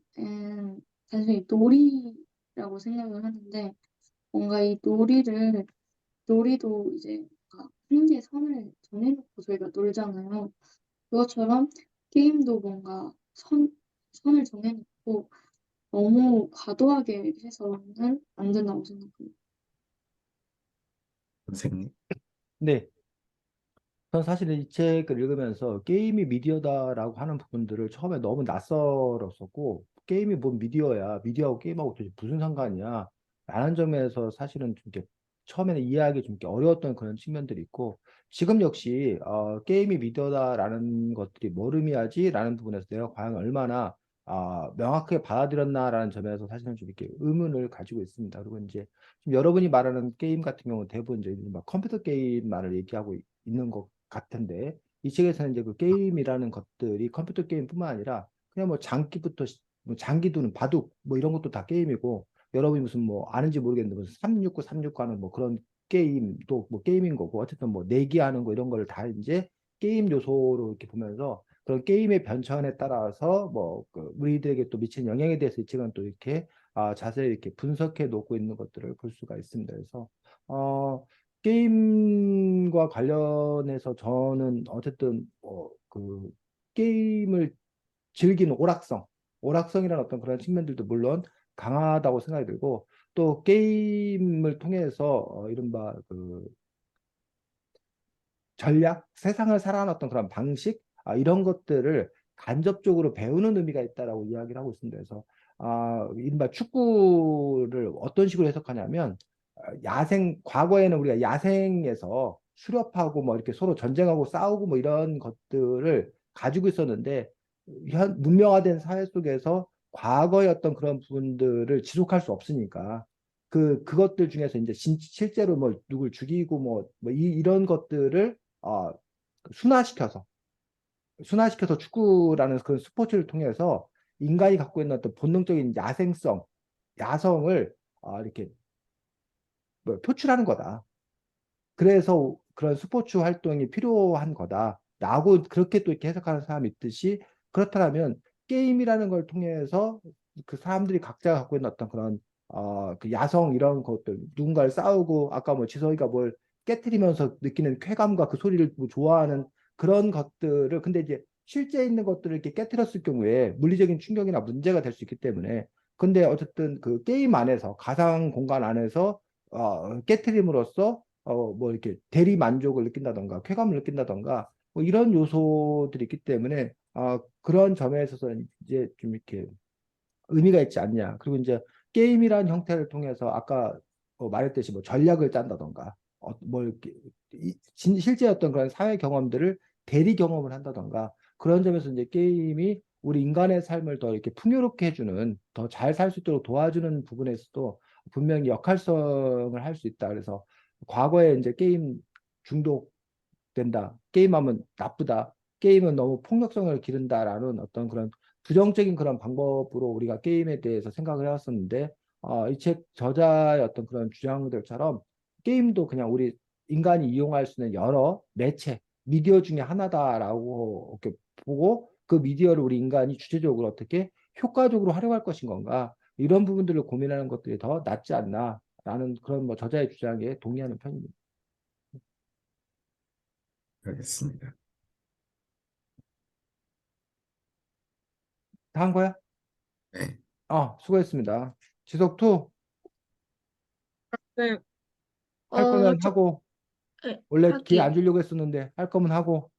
단순히 놀이라고 생각을 하는데 뭔가 이 놀이도 이제 뭔가 한계 선을 정해놓고 저희가 놀잖아요. 그것처럼 게임도 뭔가 선을 정해놓고 너무 과도하게 해서는 안 된다고 생각해요. 선생님. 네. 전 사실은 이 책을 읽으면서 게임이 미디어다라고 하는 부분들을 처음에 너무 낯설었었고, 게임이 뭔 미디어야, 미디어하고 게임하고 도대체 무슨 상관이야 라는 점에서 사실은 좀 이렇게 처음에는 이해하기 좀 이렇게 어려웠던 그런 측면들이 있고, 지금 역시 게임이 미디어다라는 것들이 뭘 의미하지라는 부분에서 내가 과연 얼마나 명확하게 받아들였나라는 점에서 사실은 좀 이렇게 의문을 가지고 있습니다. 그리고 이제 지금 여러분이 말하는 게임 같은 경우는 대부분 이제 막 컴퓨터 게임만을 얘기하고 있는 것 같은데, 이 책에서는 이제 그 게임이라는 것들이 컴퓨터 게임뿐만 아니라 그냥 뭐 장기부터 뭐 장기 두는 바둑 뭐 이런 것도 다 게임이고, 여러분이 무슨 뭐 아는지 모르겠는데 무슨 369 하는 뭐 그런 게임도 뭐 게임인 거고, 어쨌든 뭐 내기하는 거 이런 거를 다 이제 게임 요소로 이렇게 보면서 그런 게임의 변천에 따라서 뭐그 우리들에게 또 미치는 영향에 대해서 이 책은 또 이렇게 자세히 이렇게 분석해 놓고 있는 것들을 볼 수가 있습니다. 그래서 게임과 관련해서 저는 어쨌든 그 게임을 즐기는 오락성이라는 어떤 그런 측면들도 물론 강하다고 생각이 들고, 또 게임을 통해서 이른바 그 전략, 세상을 살아가는 그런 방식, 이런 것들을 간접적으로 배우는 의미가 있다라고 이야기를 하고 있습니다. 그래서 이른바 축구를 어떤 식으로 해석하냐면, 과거에는 우리가 야생에서 수렵하고 뭐 이렇게 서로 전쟁하고 싸우고 뭐 이런 것들을 가지고 있었는데, 현 문명화된 사회 속에서 과거의 어떤 그런 부분들을 지속할 수 없으니까 그것들 중에서 이제 실제로 뭐 누굴 죽이고 뭐 이런 것들을 순화시켜서 축구라는 그런 스포츠를 통해서 인간이 갖고 있는 어떤 본능적인 야성을 이렇게 뭐 표출하는 거다. 그래서 그런 스포츠 활동이 필요한 거다. 라고 그렇게 또 이렇게 해석하는 사람이 있듯이, 그렇다면 게임이라는 걸 통해서 그 사람들이 각자 갖고 있는 어떤 그런 그 야성 이런 것들, 누군가를 싸우고 아까 뭐 지석이가 뭘 깨트리면서 느끼는 쾌감과 그 소리를 뭐 좋아하는 그런 것들을, 근데 이제 실제 있는 것들을 이렇게 깨트렸을 경우에 물리적인 충격이나 문제가 될 수 있기 때문에, 근데 어쨌든 그 게임 안에서 가상 공간 안에서 깨트림으로써 뭐 이렇게 대리 만족을 느낀다던가 쾌감을 느낀다던가 뭐 이런 요소들이 있기 때문에 그런 점에 있어서 이제 좀 이렇게 의미가 있지 않냐. 그리고 이제 게임이라는 형태를 통해서 아까 말했듯이 뭐 전략을 짠다던가 뭐 이렇게 실제 어떤 그런 사회 경험들을 대리 경험을 한다던가, 그런 점에서 이제 게임이 우리 인간의 삶을 더 이렇게 풍요롭게 해주는, 더 잘 살 수 있도록 도와주는 부분에서도 분명히 역할성을 할 수 있다. 그래서 과거에 이제 게임 중독된다, 게임하면 나쁘다, 게임은 너무 폭력성을 기른다라는 어떤 그런 부정적인 그런 방법으로 우리가 게임에 대해서 생각을 해왔었는데, 이 책 저자의 어떤 그런 주장들처럼 게임도 그냥 우리 인간이 이용할 수 있는 여러 미디어 중에 하나다라고 이렇게 보고, 그 미디어를 우리 인간이 주체적으로 어떻게 효과적으로 활용할 것인 건가, 이런 부분들을 고민하는 것들이 더 낫지 않나라는 그런 뭐 저자의 주장에 동의하는 편입니다. 알겠습니다. 다 한 거야? 네. 수고했습니다. 지속2 네, 할 거면 저, 하고, 네, 원래 기회 할게요. 안 주려고 했었는데 할 거면 하고,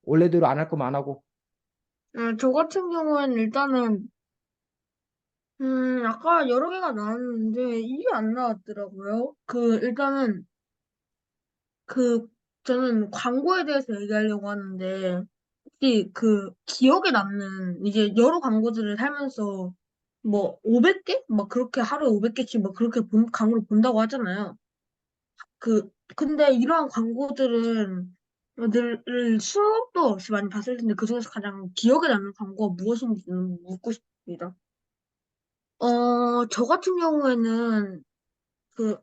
원래대로 안 할 거면 안 하고. 저 같은 경우에는 일단은, 아까 여러 개가 나왔는데, 이게 안 나왔더라고요. 일단은, 그, 저는 광고에 대해서 얘기하려고 하는데, 혹시 기억에 남는, 이제 여러 광고들을 살면서, 뭐, 500개? 막 그렇게 하루에 500개씩 막 그렇게 광고를 본다고 하잖아요. 근데 이러한 광고들은 늘 수업도 없이 많이 봤을 텐데, 그중에서 가장 기억에 남는 광고가 무엇인지 좀 묻고 싶습니다. 저 같은 경우에는, 그,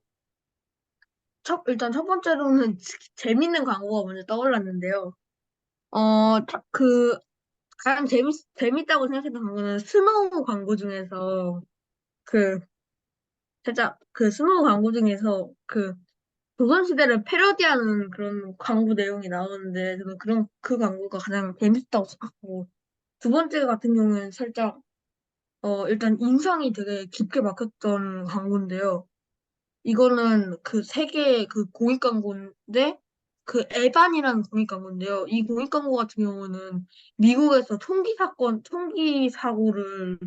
일단 첫 번째로는 재밌는 광고가 먼저 떠올랐는데요. 가장 재밌다고 생각했던 광고는 스노우 광고 중에서, 그, 살짝 그 스노우 광고 중에서 그 조선시대를 패러디하는 그런 광고 내용이 나오는데 저는 그런 그 광고가 가장 재밌다고 생각하고 두 번째 같은 경우에는 살짝 일단 인상이 되게 깊게 박혔던 광고인데요. 이거는 그 세계 그 공익 광고인데 그 에반이라는 공익 광고인데요. 이 공익 광고 같은 경우는 미국에서 총기 사고를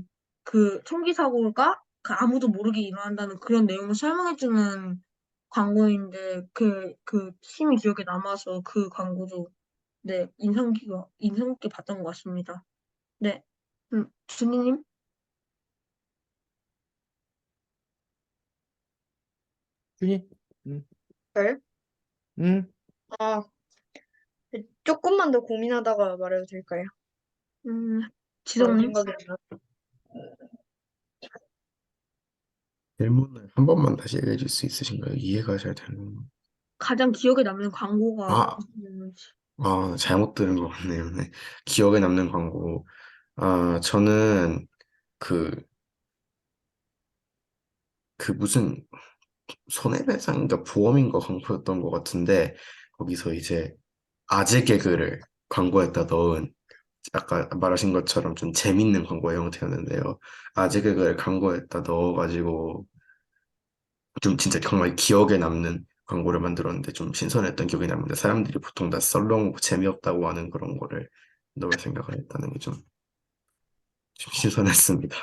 그 총기 사고가 그 아무도 모르게 일어난다는 그런 내용을 설명해주는 광고인데 그 팀이 기억에 남아서 그 광고도 네 인상 깊게 봤던 것 같습니다. 네, 준이님? 준이? 음, 네? 음. 아, 조금만 더 고민하다가 말해도 될까요? 바로 지성님? 생각이 안 나. 질문을 한 번만 다시 얘기해 줄 수 있으신가요? 이해가 잘 되는. 가장 기억에 남는 광고가 아, 있는지. 잘못 들은 것 같네요. 네. 기억에 남는 광고. 저는 그, 그 무슨 손해배상인가 보험인가 광고였던 것 같은데, 거기서 이제 아재 개그를 광고에다 넣은, 아까 말하신 것처럼 좀 재밌는 광고의 형태였는데요. 아재 개그를 광고에다 넣어가지고, 좀 진짜 정말 기억에 남는 광고를 만들었는데 좀 신선했던 기억이 남는데 사람들이 보통 다 썰렁 재미없다고 하는 그런 거를 넣을 생각을 했다는 게 좀 신선했습니다.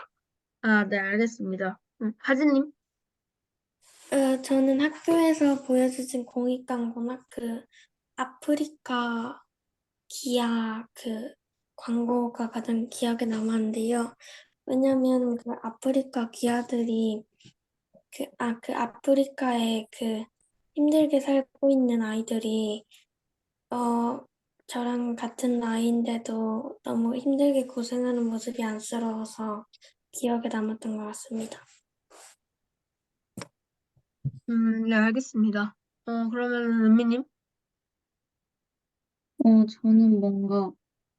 아, 네, 알겠습니다. 하진님? 저는 학교에서 보여주신 공익 광고나 그 아프리카 기아 그 광고가 가장 기억에 남았는데요. 왜냐면 그 아프리카 기아들이 그 아프리카에 그 힘들게 살고 있는 아이들이 저랑 같은 나이인데도 너무 힘들게 고생하는 모습이 안쓰러워서 기억에 남았던 것 같습니다. 네, 알겠습니다. 그러면 은미님? 저는 뭔가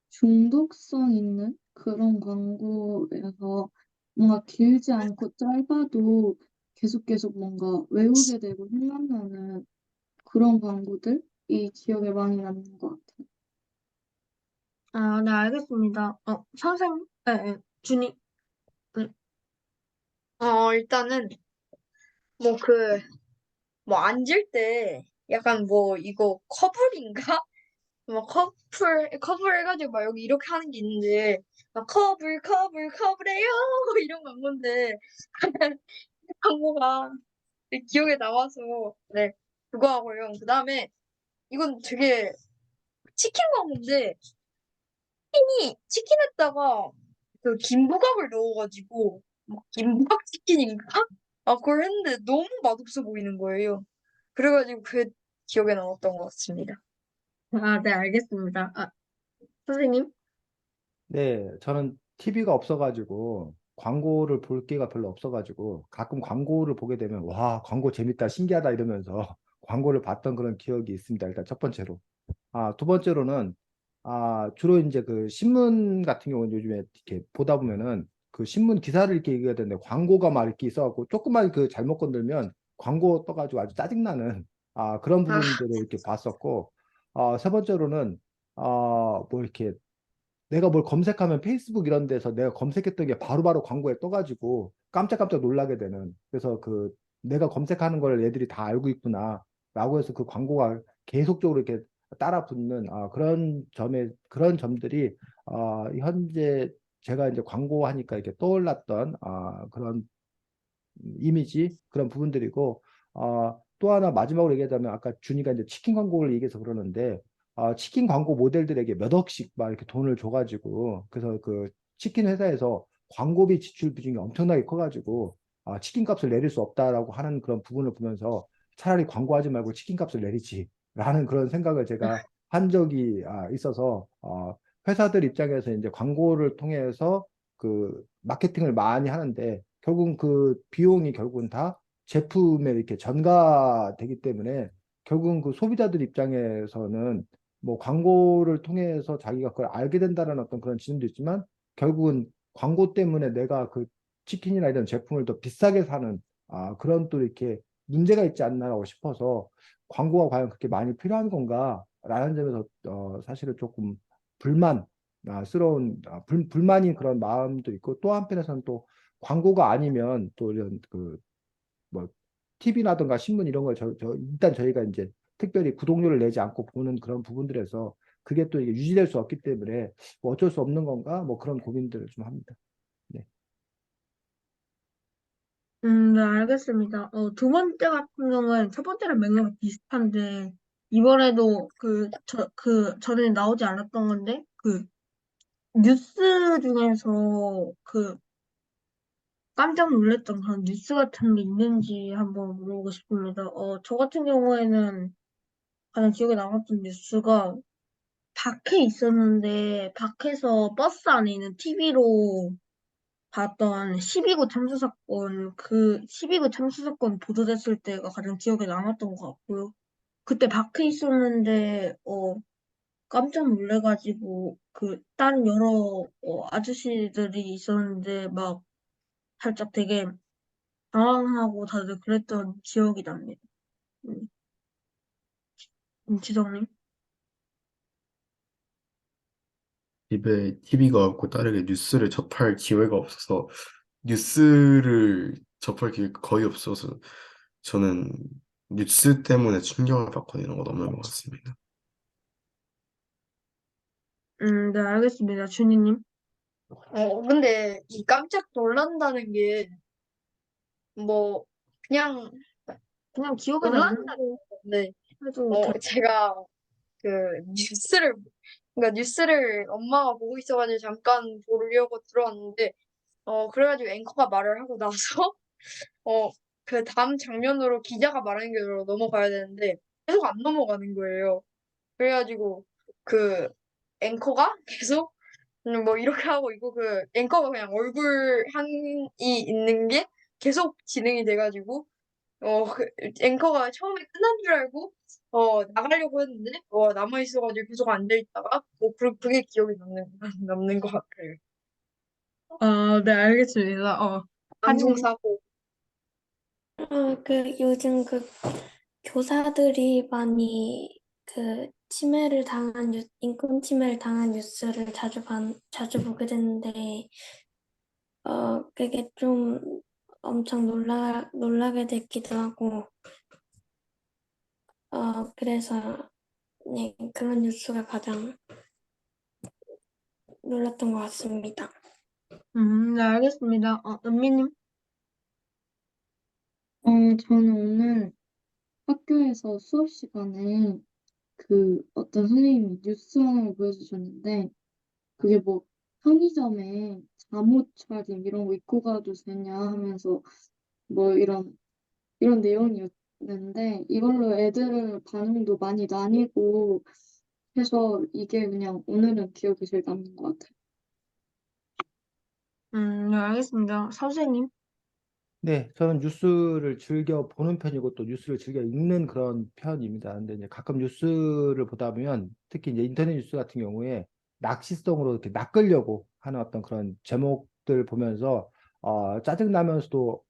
중독성 있는 그런 광고여서 뭔가 길지 않고 짧아도 계속 뭔가 외우게 되고 생각나는 그런 광고들이 기억에 많이 남는 것 같아요. 아, 네, 알겠습니다. 선생님? 네, 네, 준이? 네. 일단은 뭐 뭐 앉을 때 약간 뭐 이거 커블인가? 막 커블 해가지고 막 여기 이렇게 하는 게 있는데 막 커블해요 이런 광고인데 광고가 되게 기억에 남아서 네 그거 하고요. 그 다음에 이건 되게 치킨 광고인데 치킨에다가 그 김부각을 넣어가지고 막 김부각 치킨인가? 아 그걸 했는데 너무 맛없어 보이는 거예요. 그래가지고 그게 기억에 남았던 것 같습니다. 아, 네, 알겠습니다. 선생님? 네, 저는 TV가 없어가지고 광고를 볼 기회가 별로 없어가지고 가끔 광고를 보게 되면 와, 광고 재밌다, 신기하다 이러면서 광고를 봤던 그런 기억이 있습니다. 일단 첫 번째로. 두 번째로는 주로 이제 그 신문 같은 경우는 요즘에 이렇게 보다 보면은 그 신문 기사를 이렇게 읽어야 되는데 광고가 막 이렇게 있어갖고 조금만 그 잘못 건들면 광고 떠가지고 아주 짜증나는 그런 아, 부분들을 이렇게 봤었고 세 번째로는 뭐 이렇게 내가 뭘 검색하면 페이스북 이런 데서 내가 검색했던 게 바로바로 광고에 떠가지고 깜짝깜짝 놀라게 되는 그래서 그 내가 검색하는 걸 얘들이 다 알고 있구나 라고 해서 그 광고가 계속적으로 이렇게 따라 붙는 그런 점들이 현재 제가 이제 광고하니까 이렇게 떠올랐던 그런 이미지 그런 부분들이고 또 하나 마지막으로 얘기하자면 아까 준이가 이제 치킨 광고를 얘기해서 그러는데 치킨 광고 모델들에게 몇 억씩 막 이렇게 돈을 줘가지고 그래서 그 치킨 회사에서 광고비 지출 비중이 엄청나게 커가지고 치킨 값을 내릴 수 없다라고 하는 그런 부분을 보면서 차라리 광고하지 말고 치킨 값을 내리지라는 그런 생각을 제가 한 적이 있어서 회사들 입장에서 이제 광고를 통해서 그 마케팅을 많이 하는데 결국은 그 비용이 결국은 다 제품에 이렇게 전가되기 때문에 결국은 그 소비자들 입장에서는 뭐 광고를 통해서 자기가 그걸 알게 된다는 어떤 그런 지점도 있지만 결국은 광고 때문에 내가 그 치킨이나 이런 제품을 더 비싸게 사는 그런 또 이렇게 문제가 있지 않나라고 싶어서 광고가 과연 그렇게 많이 필요한 건가라는 점에서 사실은 조금 불만인 그런 마음도 있고 또 한편에서는 또 광고가 아니면 또 이런 그 뭐 TV라든가 신문 이런 걸 일단 저희가 이제 특별히 구독료를 내지 않고 보는 그런 부분들에서 그게 또 이게 유지될 수 없기 때문에 뭐 어쩔 수 없는 건가 뭐 그런 고민들을 좀 합니다. 네. 네, 알겠습니다. 두 번째 같은 경우는 첫 번째랑 맥락이 비슷한데, 이번에도 전에 나오지 않았던 건데, 뉴스 중에서 깜짝 놀랐던 그런 뉴스 같은 게 있는지 한번 물어보고 싶습니다. 저 같은 경우에는 가장 기억에 남았던 뉴스가 밖에 있었는데, 밖에서 버스 안에 있는 TV로 봤던 12구 참수 사건, 12구 참수 사건 보도됐을 때가 가장 기억에 남았던 것 같고요. 그때 밖에 있었는데, 깜짝 놀래가지고, 다른 여러, 아저씨들이 있었는데, 막, 살짝 되게 당황하고 다들 그랬던 기억이 납니다. 음, 지성님? 집에 TV가 없고 다르게 뉴스를 접할 기회가 없어서 뉴스를 접할 기회가 거의 없어서 저는 뉴스 때문에 충격을 받거나 이런 건 없는 것 같습니다. 네, 알겠습니다. 준이님? 근데 이 깜짝 놀란다는 게 뭐 그냥 그냥 기억에 남는 놀란다는 건데 해도 될 제가 그 뉴스를 그러니까 뉴스를 엄마가 보고 있어가지고 잠깐 보려고 들어왔는데 그래가지고 앵커가 말을 하고 나서 그 다음 장면으로 기자가 말하는 게 넘어가야 되는데 계속 안 넘어가는 거예요. 그래가지고 그 앵커가 계속 뭐 이렇게 하고 있고 그 앵커가 그냥 얼굴 한이 있는 게 계속 진행이 돼가지고 그 앵커가 처음에 끝난 줄 알고 나가려고 했는데 남아 있어가지고 계속 앉아 있다가 그게 기억에 남는 것 같아요. 네, 알겠습니다. 하진님? 방송사고. 요즘 교사들이 많이 인권 침해를 당한 뉴스를 자주 보게 되는데, 그게 좀 엄청 놀라게 됐기도 하고, 그래서, 네, 그런 뉴스가 가장 놀랐던 것 같습니다. 네, 알겠습니다. 은미님? 저는 오늘 학교에서 수업 시간에 어떤 선생님이 뉴스 하나를 보여주셨는데, 그게 뭐 편의점에 잠옷 차림 이런 거 입고 가도 되냐 하면서 뭐 이런 내용이었는데, 이걸로 애들 반응도 많이 나뉘고 해서 이게 그냥 오늘은 기억이 제일 남는 것 같아요. 네, 알겠습니다. 선생님? 네, 저는 뉴스를 즐겨 보는 편이고 또 뉴스를 즐겨 읽는 그런 편입니다. 근데 이제 가끔 뉴스를 보다 보면 특히 이제 인터넷 뉴스 같은 경우에 낚시성으로 이렇게 낚으려고 하는 어떤 그런 제목들 보면서 짜증 나면서도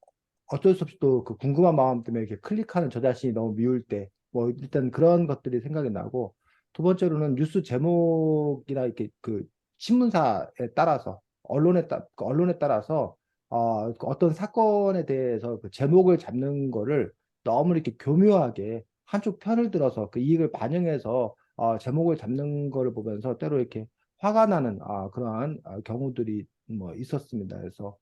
어쩔 수 없이 또 그 궁금한 마음 때문에 이렇게 클릭하는 저 자신이 너무 미울 때, 뭐 일단 그런 것들이 생각이 나고, 두 번째로는 뉴스 제목이나 이렇게 그 신문사에 따라서 그 언론에 따라서 그 어떤 사건에 대해서 그 제목을 잡는 거를 너무 이렇게 교묘하게 한쪽 편을 들어서 그 이익을 반영해서 제목을 잡는 거를 보면서 때로 이렇게 화가 나는 그러한 경우들이 뭐 있었습니다. 그래서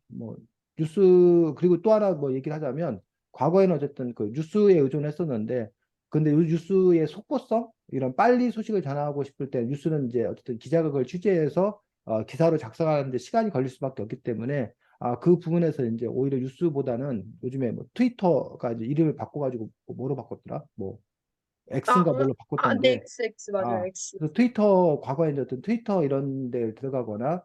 뭐 뉴스 그리고 또 하나 뭐 얘기를 하자면 과거에는 어쨌든 그 뉴스에 의존했었는데 근데 이 뉴스의 속보성 이런 빨리 소식을 전하고 싶을 때 뉴스는 이제 어쨌든 기자가 그걸 취재해서 기사로 작성하는데 시간이 걸릴 수밖에 없기 때문에 그 부분에서 이제 오히려 뉴스보다는 요즘에 뭐 트위터가 이제 이름을 바꿔가지고 뭐로 바꿨더라 뭐 X인가 뭘로 네, 바꿨던데 XX 맞아요, X. 그래서 트위터, 과거에 이제 어떤 트위터 이런 데 들어가거나,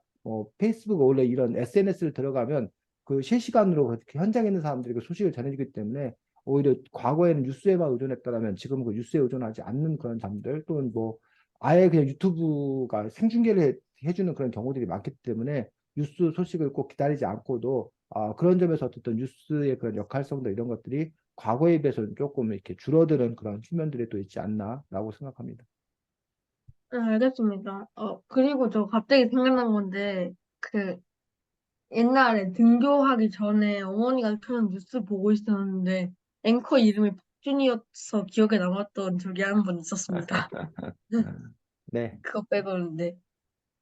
페이스북 원래 이런 SNS를 들어가면 그 실시간으로 그렇게 현장에 있는 사람들이 그 소식을 전해주기 때문에 오히려 과거에는 뉴스에만 의존했다면 지금은 그 뉴스에 의존하지 않는 그런 점들 또는 뭐 아예 그냥 유튜브가 생중계를 해주는 그런 경우들이 많기 때문에 뉴스 소식을 꼭 기다리지 않고도 그런 점에서 어쨌든 뉴스의 그런 역할성도 이런 것들이 과거에 비해서는 조금 이렇게 줄어드는 그런 측면들이 또 있지 않나라고 생각합니다. 네, 알겠습니다. 그리고 저 갑자기 생각난 건데, 그, 옛날에 등교하기 전에 어머니가 켜는 뉴스 보고 있었는데, 앵커 이름이 박준이어서 기억에 남았던 적이 한 번 있었습니다. 네. 그거 빼고는데,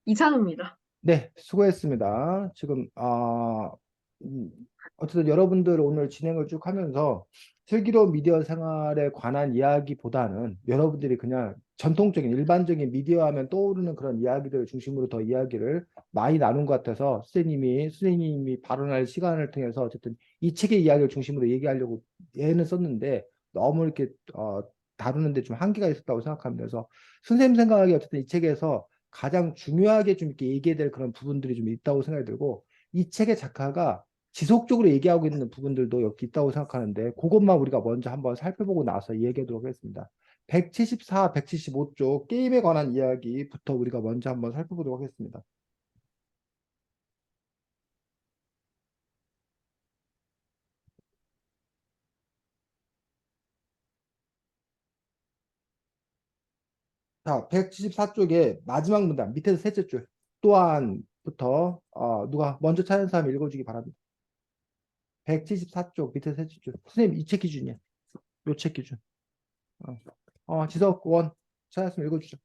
이상입니다. 네, 수고했습니다. 지금 음, 어쨌든 여러분들 오늘 진행을 쭉 하면서 슬기로운 미디어 생활에 관한 이야기보다는 여러분들이 그냥 전통적인 일반적인 미디어 하면 떠오르는 그런 이야기들을 중심으로 더 이야기를 많이 나눈 것 같아서 선생님이 발언할 시간을 통해서 어쨌든 이 책의 이야기를 중심으로 얘기하려고 애는 썼는데 너무 이렇게 다루는데 좀 한계가 있었다고 생각합니다. 그래서 선생님 생각하기에 어쨌든 이 책에서 가장 중요하게 좀 이렇게 얘기해야 될 그런 부분들이 좀 있다고 생각이 들고 이 책의 작가가 지속적으로 얘기하고 있는 부분들도 여기 있다고 생각하는데 그것만 우리가 먼저 한번 살펴보고 나서 얘기하도록 하겠습니다. 174, 175쪽 게임에 관한 이야기부터 우리가 먼저 한번 살펴보도록 하겠습니다. 자, 174쪽에 마지막 문단 밑에서 셋째 줄 또한부터 누가 먼저 찾은 사람 읽어주기 바랍니다. 174쪽 밑에서 셋째 줄 선생님 이 책 기준이야. 요 책 기준. 지석 원 찾았으면 읽어주죠.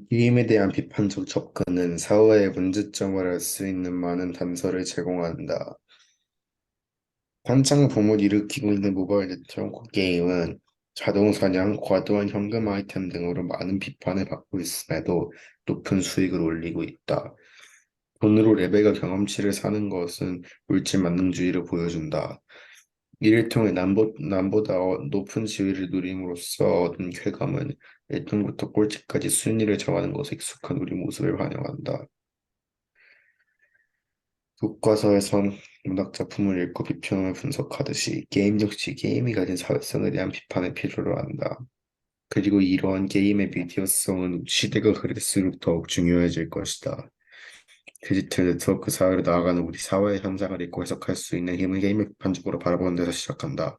게임에 대한 비판적 접근은 사회의 문제점을 알 수 있는 많은 단서를 제공한다. 한창 붐을 일으키고 있는 모바일 네트워크 게임은 자동 사냥, 과도한 현금 아이템 등으로 많은 비판을 받고 있음에도 높은 수익을 올리고 있다. 돈으로 레벨과 경험치를 사는 것은 물질 만능주의를 보여준다. 이를 통해 남보다 높은 지위를 누림으로써 얻은 쾌감은 1등부터 꼴찌까지 순위를 정하는 것에 익숙한 우리 모습을 반영한다. 교과서에선 문학 작품을 읽고 비평을 분석하듯이 게임 역시 게임이 가진 사회성에 대한 비판을 필요로 한다. 그리고 이러한 게임의 미디어성은 시대가 흐를수록 더욱 중요해질 것이다. 디지털 네트워크 사회로 나아가는 우리 사회의 현상을 읽고 해석할 수 있는 힘은 게임을 비판적으로 바라보는 데서 시작한다.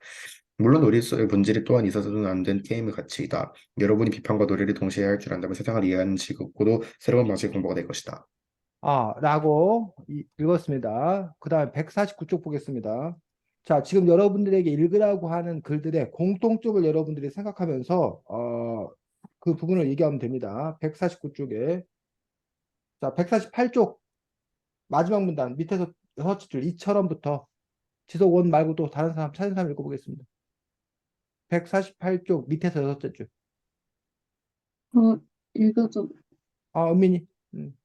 물론 우리 속의 본질이 또한 있어서는 안 된 게임의 가치이다. 여러분이 비판과 논리를 동시에 할 줄 안다면 세상을 이해하는 지식고도 새로운 방식의 공부가 될 것이다. 라고 읽었습니다. 그 다음에 149쪽 보겠습니다. 자, 지금 여러분들에게 읽으라고 하는 글들의 공통점을 여러분들이 생각하면서 그 부분을 얘기하면 됩니다. 149쪽에 자, 148쪽 마지막 문단 밑에서 여섯 줄 이처럼부터 지속 원 말고 또 다른 사람 찾은 사람 읽어보겠습니다. 148쪽 밑에서 여섯째 줄. 읽어줘. 은민이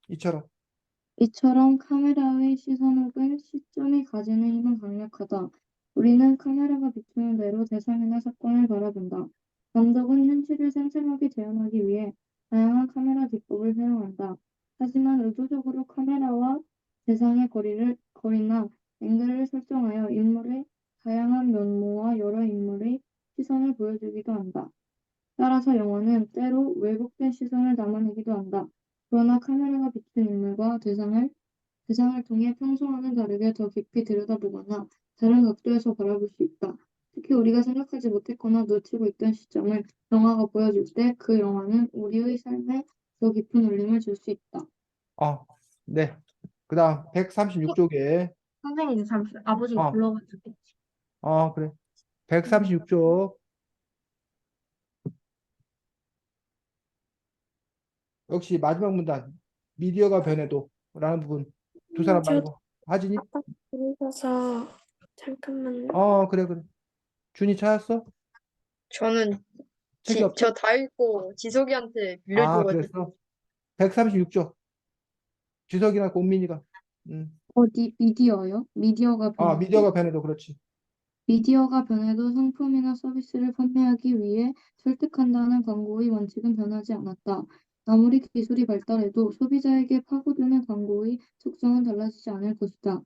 이처럼. 이처럼 카메라의 시선 혹은 시점이 가지는 힘은 강력하다. 우리는 카메라가 비추는 대로 대상이나 사건을 바라본다. 감독은 현실을 생생하게 재현하기 위해 다양한 카메라 기법을 사용한다. 하지만 의도적으로 카메라와 대상의 거리나 앵글을 설정하여 인물의 다양한 면모와 여러 인물의 시선을 보여주기도 한다. 따라서 영화는 때로 왜곡된 시선을 담아내기도 한다. 그러나 카메라가 비춘 인물과 대상을 통해 평소와는 다르게 더 깊이 들여다보거나 다른 각도에서 바라볼 수 있다. 특히 우리가 생각하지 못했거나 놓치고 있던 시점을 영화가 보여줄 때 그 영화는 우리의 삶에 더 깊은 울림을 줄 수 있다. 네. 그 다음 136쪽에 선생님, 잠시 아버지가 어, 불러가지고. 그래. 136쪽 역시 마지막 문단 미디어가 변해도 라는 부분 두 사람 저 말고 하진이? 아빠 부르셔서 잠깐만요. 그래 그래. 준이 찾았어? 저는 책이 없어? 저 다 읽고 지석이한테 빌려줘가지고 그랬어. 136쪽 지석이나 꽃민이가 어디 미디어요? 미디어가 변해도? 미디어가 변해도 그렇지. 미디어가 변해도 상품이나 서비스를 판매하기 위해 설득한다는 광고의 원칙은 변하지 않았다. 아무리 기술이 발달해도 소비자에게 파고드는 광고의 특성은 달라지지 않을 것이다.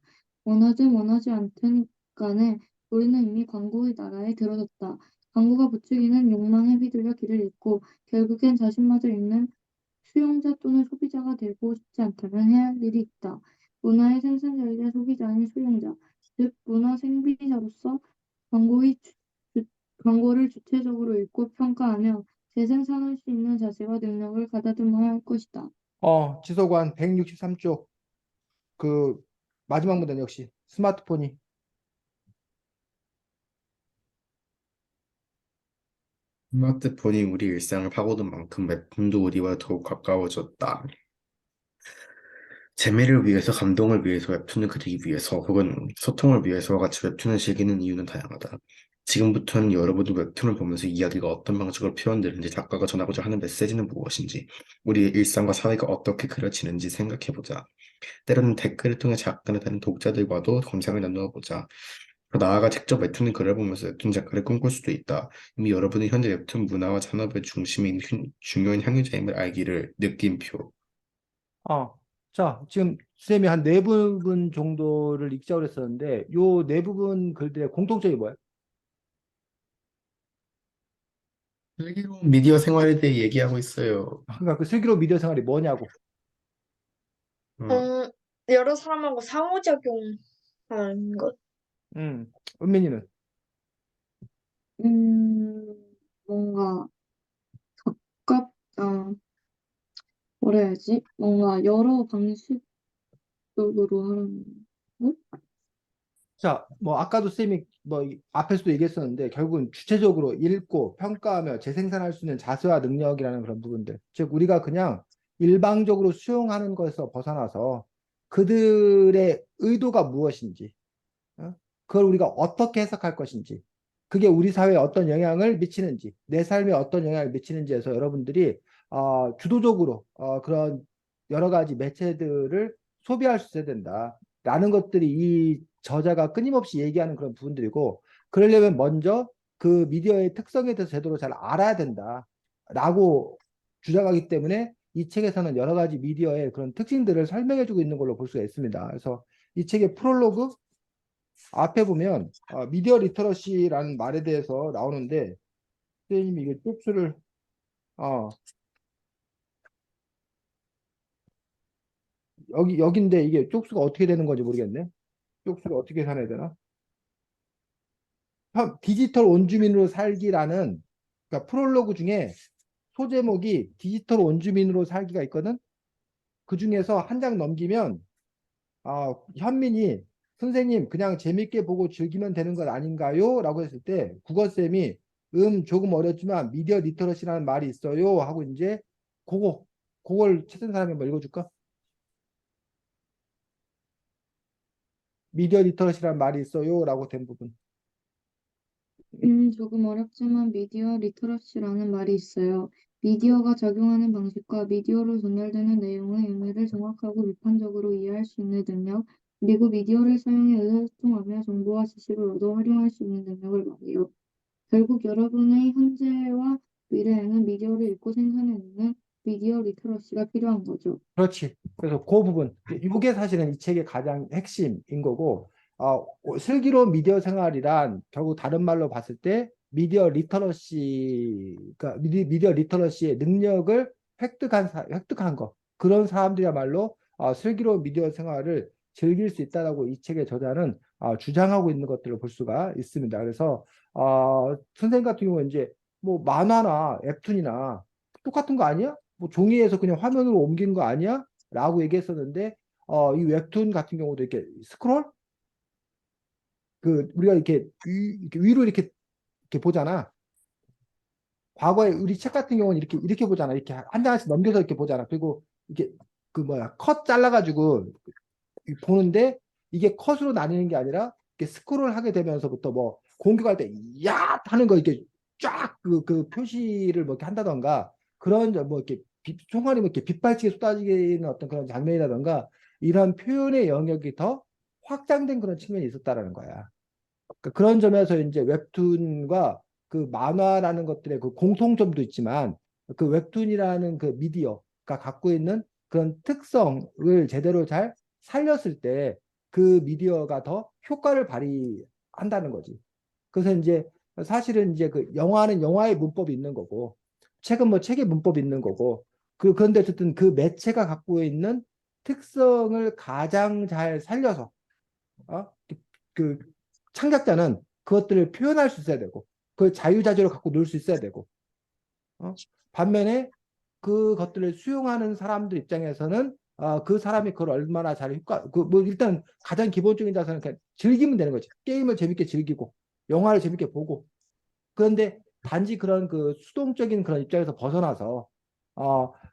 원하든 원하지 않든 간에 우리는 이미 광고의 나라에 들어섰다. 광고가 부추기는 욕망에 휘둘려 길을 잃고 결국엔 자신마저 잃는 수용자 또는 소비자가 되고 싶지 않다면 해야 할 일이 있다. 문화의 생산자이자 소비자인 수용자, 즉 문화 생비자로서 광고의 광고를 주체적으로 읽고 평가하며 재생산할 수 있는 자세와 능력을 가다듬어야 할 것이다. 지소관 163쪽 그 마지막 문단 역시 스마트폰이 스마트폰이 우리 일상을 파고든 만큼 웹툰도 우리와 더욱 가까워졌다. 재미를 위해서, 감동을 위해서, 웹툰을 그리기 위해서, 혹은 소통을 위해서와 같이 웹툰을 즐기는 이유는 다양하다. 지금부터는 여러분도 웹툰을 보면서 이야기가 어떤 방식으로 표현되는지, 작가가 전하고자 하는 메시지는 무엇인지, 우리의 일상과 사회가 어떻게 그려지는지 생각해보자. 때로는 댓글을 통해 작가에 다른 독자들과도 감상을 나누어 보자. 더 나아가 직접 웹툰을 그려보면서 웹툰 작가를 꿈꿀 수도 있다. 이미 여러분은 현재 웹툰 문화와 산업의 중심인 중요한 향유자임을 알기를. 느낌표. 지금 쌤이 한 네 부분 정도를 읽자고 했었는데 요 네 부분 글들의 공통점이 뭐예요? 슬기로운 미디어 생활에 대해 얘기하고 있어요. 그러니까 그 슬기로운 미디어 생활이 뭐냐고. 어, 여러 사람하고 상호작용하는 것. 은민이는 뭔가 가깝, 뭐라 해야지? 뭔가 여러 방식으로 하는 거? 자, 뭐 아까도 쌤이 뭐 앞에서도 얘기했었는데 결국은 주체적으로 읽고 평가하며 재생산할 수 있는 자세와 능력이라는 그런 부분들. 즉 우리가 그냥 일방적으로 수용하는 것에서 벗어나서 그들의 의도가 무엇인지, 그걸 우리가 어떻게 해석할 것인지, 그게 우리 사회에 어떤 영향을 미치는지, 내 삶에 어떤 영향을 미치는지에서 여러분들이 주도적으로 그런 여러 가지 매체들을 소비할 수 있어야 된다라는 것들이 이 저자가 끊임없이 얘기하는 그런 부분들이고, 그러려면 먼저 그 미디어의 특성에 대해서 제대로 잘 알아야 된다라고 주장하기 때문에 이 책에서는 여러 가지 미디어의 그런 특징들을 설명해주고 있는 걸로 볼 수가 있습니다. 그래서 이 책의 프롤로그 앞에 보면 미디어 리터러시라는 말에 대해서 나오는데 선생님이 이게 쪽수를 어, 여기인데 이게 쪽수가 어떻게 되는 건지 모르겠네. 쪽수를 어떻게 산해야 되나? 디지털 온주민으로 살기라는 그러니까 프롤로그 중에 소제목이 디지털 온주민으로 살기가 있거든. 그 중에서 한 장 넘기면 현민이 선생님 그냥 재밌게 보고 즐기면 되는 것 아닌가요? 라고 했을 때 국어쌤이 조금 어렵지만 미디어 리터러시라는 말이 있어요 하고 이제 그걸 찾은 사람이 한번 읽어줄까? 미디어 리터러시라는 말이 있어요 라고 된 부분. 조금 어렵지만 미디어 리터러시라는 말이 있어요. 미디어가 적용하는 방식과 미디어로 전달되는 내용의 의미를 정확하고 비판적으로 이해할 수 있는 능력, 그리고 미디어를 사용해 의사소통하며 정보와 지식을 얻어 활용할 수 있는 능력을 말해요. 결국 여러분의 현재와 미래에는 미디어를 읽고 생산해내는 미디어 리터러시가 필요한 거죠. 그렇지. 그래서 그 부분, 이게 사실은 이 책의 가장 핵심인 거고, 슬기로운 미디어 생활이란 결국 다른 말로 봤을 때 미디어 리터러시, 그러니까 미디어 리터러시의 능력을 획득한 거. 그런 사람들이야말로 슬기로운 미디어 생활을 즐길 수 있다라고 이 책의 저자는 주장하고 있는 것들을 볼 수가 있습니다. 그래서 선생님 같은 경우는 이제 뭐 만화나 웹툰이나 똑같은 거 아니야? 뭐 종이에서 그냥 화면으로 옮기는 거 아니야? 라고 얘기했었는데 이 웹툰 같은 경우도 이렇게 스크롤 우리가 이렇게 위로 이렇게 보잖아. 과거에 우리 책 같은 경우는 이렇게 보잖아. 이렇게 한 장씩 넘겨서 이렇게 보잖아. 그리고 이게 그 뭐야 컷 잘라가지고 보는데 이게 컷으로 나뉘는 게 아니라 이렇게 스크롤 하게 되면서부터 뭐 공격할 때 야 하는 거 이렇게 쫙 그 표시를 뭐 이렇게 한다던가 그런 뭐 이렇게 총알이 뭐 이렇게 빗발치게 쏟아지는 어떤 그런 장면이라던가 이런 표현의 영역이 더 확장된 그런 측면이 있었다라는 거야. 그러니까 그런 점에서 이제 웹툰과 그 만화라는 것들의 그 공통점도 있지만 그 웹툰이라는 그 미디어가 갖고 있는 그런 특성을 제대로 잘 살렸을 때 그 미디어가 더 효과를 발휘한다는 거지. 그래서 이제 사실은 이제 그 영화는 영화의 문법이 있는 거고 책은 뭐 책의 문법이 있는 거고 그런데 어쨌든 그 매체가 갖고 있는 특성을 가장 잘 살려서 어? 그 창작자는 그것들을 표현할 수 있어야 되고 그 자유자재로 갖고 놀 수 있어야 되고 반면에 그것들을 수용하는 사람들 입장에서는 그 사람이 그걸 얼마나 잘 뭐 일단 가장 기본적인 자세는 그냥 즐기면 되는 거지. 게임을 재밌게 즐기고 영화를 재밌게 보고. 그런데 단지 그런 그 수동적인 그런 입장에서 벗어나서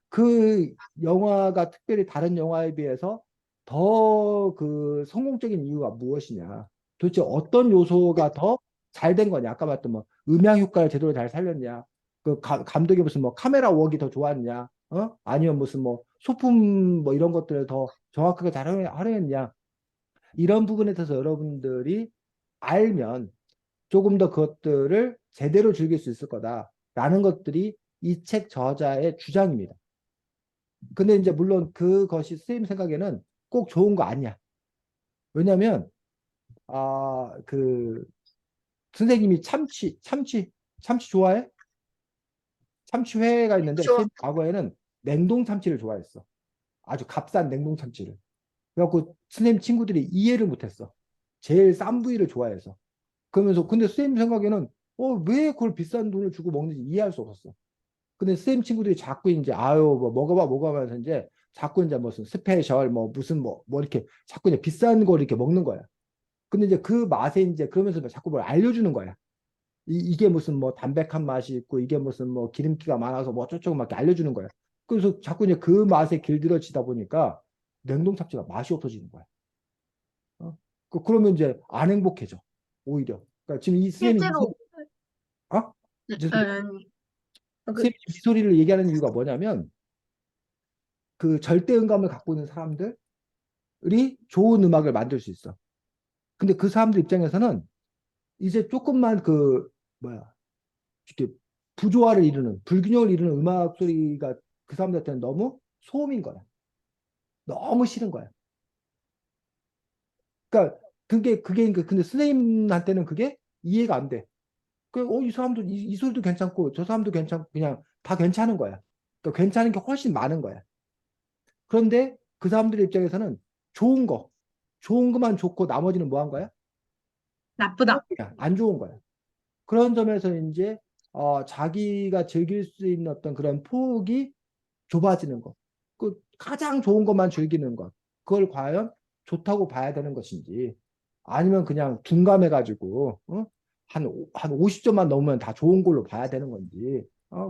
그 영화가 특별히 다른 영화에 비해서 더 그 성공적인 이유가 무엇이냐? 도대체 어떤 요소가 더 잘 된 거냐? 아까 말했던 뭐 음향 효과를 제대로 잘 살렸냐? 그 감독이 무슨 뭐 카메라 웍이 더 좋았냐? 아니면 무슨 뭐 소품 뭐 이런 것들을 더 정확하게 잘 활용했냐? 이런 부분에 대해서 여러분들이 알면 조금 더 그것들을 제대로 즐길 수 있을 거다라는 것들이 이 책 저자의 주장입니다. 근데 이제 물론 그것이 선생님 생각에는 꼭 좋은 거 아니야. 왜냐면 그 선생님이 참치 좋아해? 참치회가 있는데 좋아. 선생님 과거에는 냉동 참치를 좋아했어. 아주 값싼 냉동 참치를. 그래갖고 선생님 친구들이 이해를 못했어. 제일 싼 부위를 좋아해서. 그러면서 근데 선생님 생각에는 왜 그걸 비싼 돈을 주고 먹는지 이해할 수 없었어. 근데 쌤 친구들이 자꾸 이제 아유 뭐 먹어봐 하면서 이제 자꾸 이제 무슨 스페셜 뭐 무슨 뭐 이렇게 자꾸 이제 비싼 거 이렇게 먹는 거야. 근데 이제 그 맛에 이제 그러면서 자꾸 뭘 알려주는 거야. 이게 무슨 뭐 담백한 맛이 있고 이게 무슨 뭐 기름기가 많아서 뭐 어쩌고 막 이렇게 알려주는 거야. 그래서 자꾸 이제 그 맛에 길들여지다 보니까 냉동 참치가 맛이 없어지는 거야. 그러면 이제 안 행복해져. 오히려. 그러니까 지금 이 쌤이 실제로 어? 이제 아니, 그, 쌤이 이 소리를 얘기하는 이유가 뭐냐면 그 절대음감을 갖고 있는 사람들이 좋은 음악을 만들 수 있어. 근데 그 사람들 입장에서는 이제 조금만 그 뭐야 이렇게 부조화를 이루는 불균형을 이루는 음악 소리가 그 사람들한테는 너무 소음인 거야. 너무 싫은 거야. 그러니까 그게 근데 선생님한테는 그게 이해가 안 돼. 이 사람도 이 소리도 괜찮고 저 사람도 괜찮고 그냥 다 괜찮은 거야. 그러니까 괜찮은 게 훨씬 많은 거야. 그런데 그 사람들 입장에서는 좋은 거, 좋은 것만 좋고 나머지는 뭐 한 거야? 나쁘다. 안 좋은 거야. 그런 점에서 이제 자기가 즐길 수 있는 어떤 그런 폭이 좁아지는 것. 그 가장 좋은 것만 즐기는 것. 그걸 과연 좋다고 봐야 되는 것인지 아니면 그냥 둔감해가지고 한 50점만 넘으면 다 좋은 걸로 봐야 되는 건지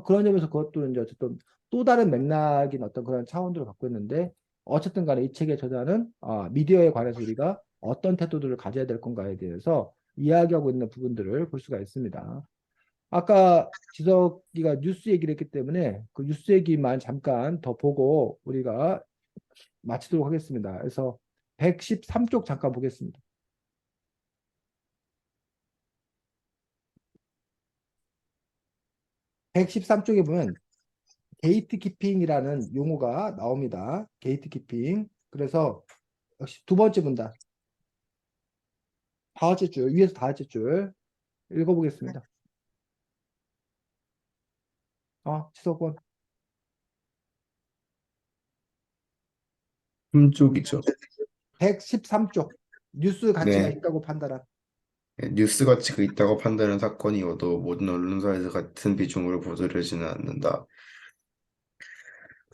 그런 점에서 그것도 이제 어쨌든 또 다른 맥락인 어떤 그런 차원들을 갖고 있는데 어쨌든 간에 이 책의 저자는 미디어에 관해서 우리가 어떤 태도들을 가져야 될 건가에 대해서 이야기하고 있는 부분들을 볼 수가 있습니다. 아까 지석이가 뉴스 얘기를 했기 때문에 그 뉴스 얘기만 잠깐 더 보고 우리가 마치도록 하겠습니다. 그래서 113쪽 잠깐 보겠습니다. 113쪽에 보면 게이트키핑이라는 용어가 나옵니다. 게이트키핑. 그래서 역시 두 번째 문단. 다섯째 줄, 위에서 다섯째 줄 읽어보겠습니다. 지석원. 3쪽이죠. 113쪽. 뉴스 가치가 네. 있다고 판단한. 뉴스 가치가 있다고 판단하는 사건이어도 모든 언론사에서 같은 비중으로 보도를 하지는 않는다.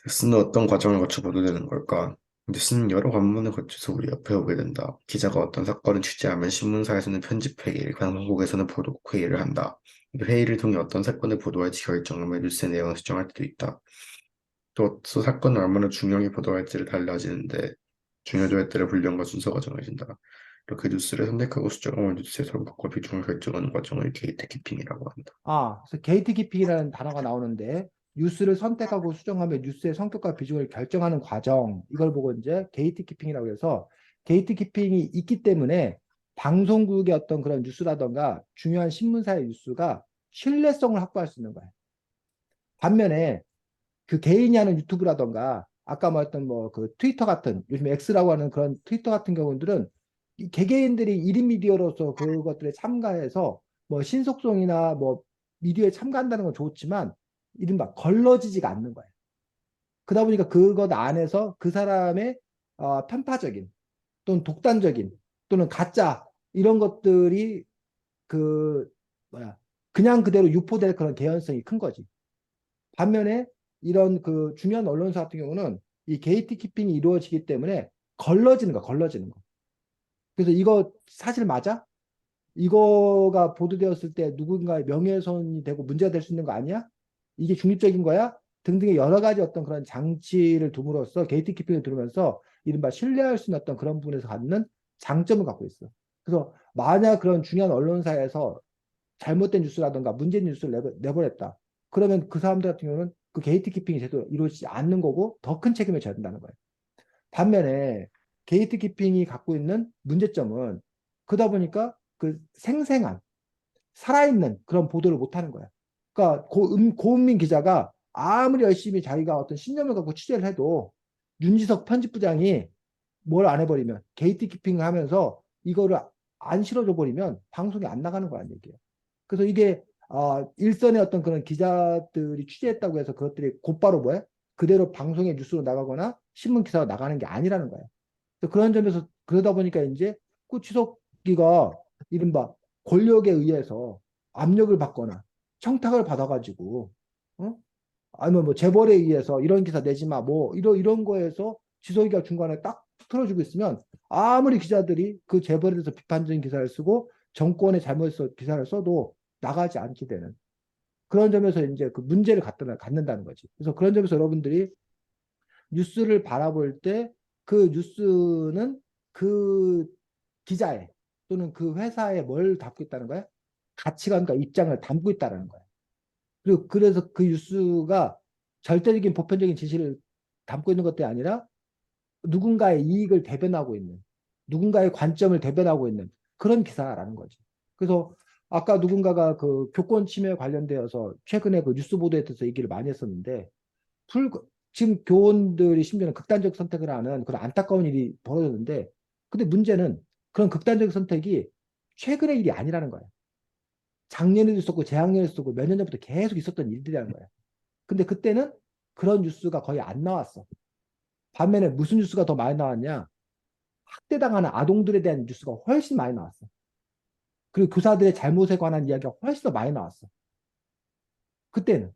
뉴스는 어떤 과정을 거쳐 보도되는 걸까? 뉴스는 여러 관문을 거쳐서 우리 옆에 오게 된다. 기자가 어떤 사건을 취재하면 신문사에서는 편집회의, 방송국에서는 보도회의를 한다. 이 회의를 통해 어떤 사건을 보도할지 결정하며 뉴스의 내용을 수정할 때도 있다. 또 사건을 얼마나 중요하게 보도할지를 달라지는데 중요도에 따라 분량과 순서가 정해진다. 이렇게 뉴스를 선택하고 수정하면 뉴스의 성격과 비중을 결정하는 과정을 게이트키핑이라고 한다. 그래서 게이트키핑이라는 단어가 나오는데 뉴스를 선택하고 수정하며 뉴스의 성격과 비중을 결정하는 과정 이걸 보고 이제 게이트키핑이라고 해서 게이트키핑이 있기 때문에 방송국의 어떤 그런 뉴스라던가 중요한 신문사의 뉴스가 신뢰성을 확보할 수 있는 거예요. 반면에 그 개인이 하는 유튜브라던가 아까 말했던 뭐 그 트위터 같은 요즘 X라고 하는 그런 트위터 같은 경우들은 이 개개인들이 1인 미디어로서 그것들에 참가해서 뭐 신속성이나 뭐 미디어에 참가한다는 건 좋지만 이른바 걸러지지가 않는 거예요. 그러다 보니까 그것 안에서 그 사람의 편파적인 또는 독단적인 또는 가짜 이런 것들이 그 뭐야 그냥 그대로 유포될 그런 개연성이 큰 거지. 반면에 이런 그 중요한 언론사 같은 경우는 이 게이트 키핑이 이루어지기 때문에 걸러지는 거, 걸러지는 거. 그래서 이거 사실 맞아? 이거가 보도되었을 때 누군가의 명예훼손이 되고 문제가 될 수 있는 거 아니야? 이게 중립적인 거야? 등등의 여러 가지 어떤 그런 장치를 둠으로써 게이트 키핑을 두면서 이른바 신뢰할 수 있는 어떤 그런 부분에서 갖는 장점을 갖고 있어. 그래서 만약 그런 중요한 언론사에서 잘못된 뉴스라든가 문제된 뉴스를 내보냈다. 그러면 그 사람들 같은 경우는 그 게이트 키핑이 제대로 이루어지지 않는 거고 더 큰 책임을 져야 된다는 거예요. 반면에 게이트 키핑이 갖고 있는 문제점은 그러다 보니까 그 생생한 살아있는 그런 보도를 못하는 거야. 그러니까 고은민 기자가 아무리 열심히 자기가 어떤 신념을 갖고 취재를 해도 윤지석 편집부장이 뭘 안 해버리면 게이트 키핑을 하면서 이거를 안 실어줘 버리면 방송이 안 나가는 거란 얘기예요. 그래서 이게 일선의 어떤 그런 기자들이 취재했다고 해서 그것들이 곧바로 뭐야? 그대로 방송의 뉴스로 나가거나 신문 기사로 나가는 게 아니라는 거예요. 그런 점에서 그러다 보니까 이제 그 지석기가 이른바 권력에 의해서 압력을 받거나 청탁을 받아가지고 어? 아니면 뭐 재벌에 의해서 이런 기사 내지 마 뭐 이런 거에서 지석이가 중간에 딱 틀어주고 있으면 아무리 기자들이 그 재벌에 대해서 비판적인 기사를 쓰고 정권의 잘못해서 기사를 써도 나가지 않게 되는 그런 점에서 이제 그 문제를 갖는다는 거지. 그래서 그런 점에서 여러분들이 뉴스를 바라볼 때 그 뉴스는 그 기자의 또는 그 회사에 뭘 담고 있다는 거야? 가치관과 입장을 담고 있다는 거야. 그리고 그래서 그 뉴스가 절대적인 보편적인 지시를 담고 있는 것이 아니라 누군가의 이익을 대변하고 있는 누군가의 관점을 대변하고 있는 그런 기사라는 거지. 그래서 아까 누군가가 그 교권 침해 관련되어서 최근에 그 뉴스 보도에 대해서 얘기를 많이 했었는데 지금 교원들이 심지어는 극단적 선택을 하는 그런 안타까운 일이 벌어졌는데 근데 문제는 그런 극단적 선택이 최근의 일이 아니라는 거야. 작년에도 있었고 재작년에도 있었고 몇 년 전부터 계속 있었던 일들이라는 거야. 근데 그때는 그런 뉴스가 거의 안 나왔어. 반면에 무슨 뉴스가 더 많이 나왔냐? 학대당하는 아동들에 대한 뉴스가 훨씬 많이 나왔어. 그리고 교사들의 잘못에 관한 이야기가 훨씬 더 많이 나왔어. 그때는.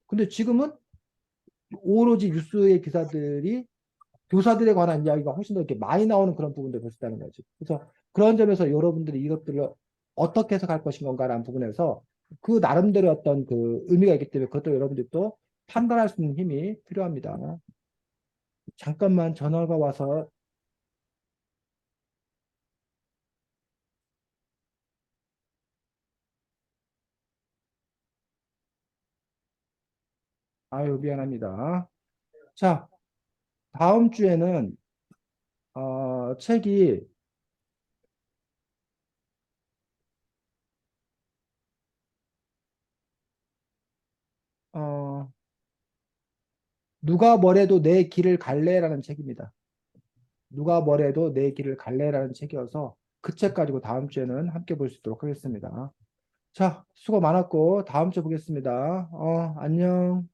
근데 지금은 오로지 뉴스의 기사들이 교사들에 관한 이야기가 훨씬 더 이렇게 많이 나오는 그런 부분도 있다는 거지. 그래서 그런 점에서 여러분들이 이것들을 어떻게 해석할 것인 건가라는 부분에서 그 나름대로 어떤 그 의미가 있기 때문에 그것도 여러분들이 또 판단할 수 있는 힘이 필요합니다. 잠깐만 전화가 와서 아유 미안합니다. 자, 다음 주에는 책이 어, 누가 뭐래도 내 길을 갈래라는 책입니다. 누가 뭐래도 내 길을 갈래라는 책이어서 그 책 가지고 다음 주에는 함께 볼 수 있도록 하겠습니다. 자, 수고 많았고 다음 주에 보겠습니다. 안녕.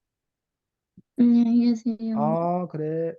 안녕히 계세요. 그래.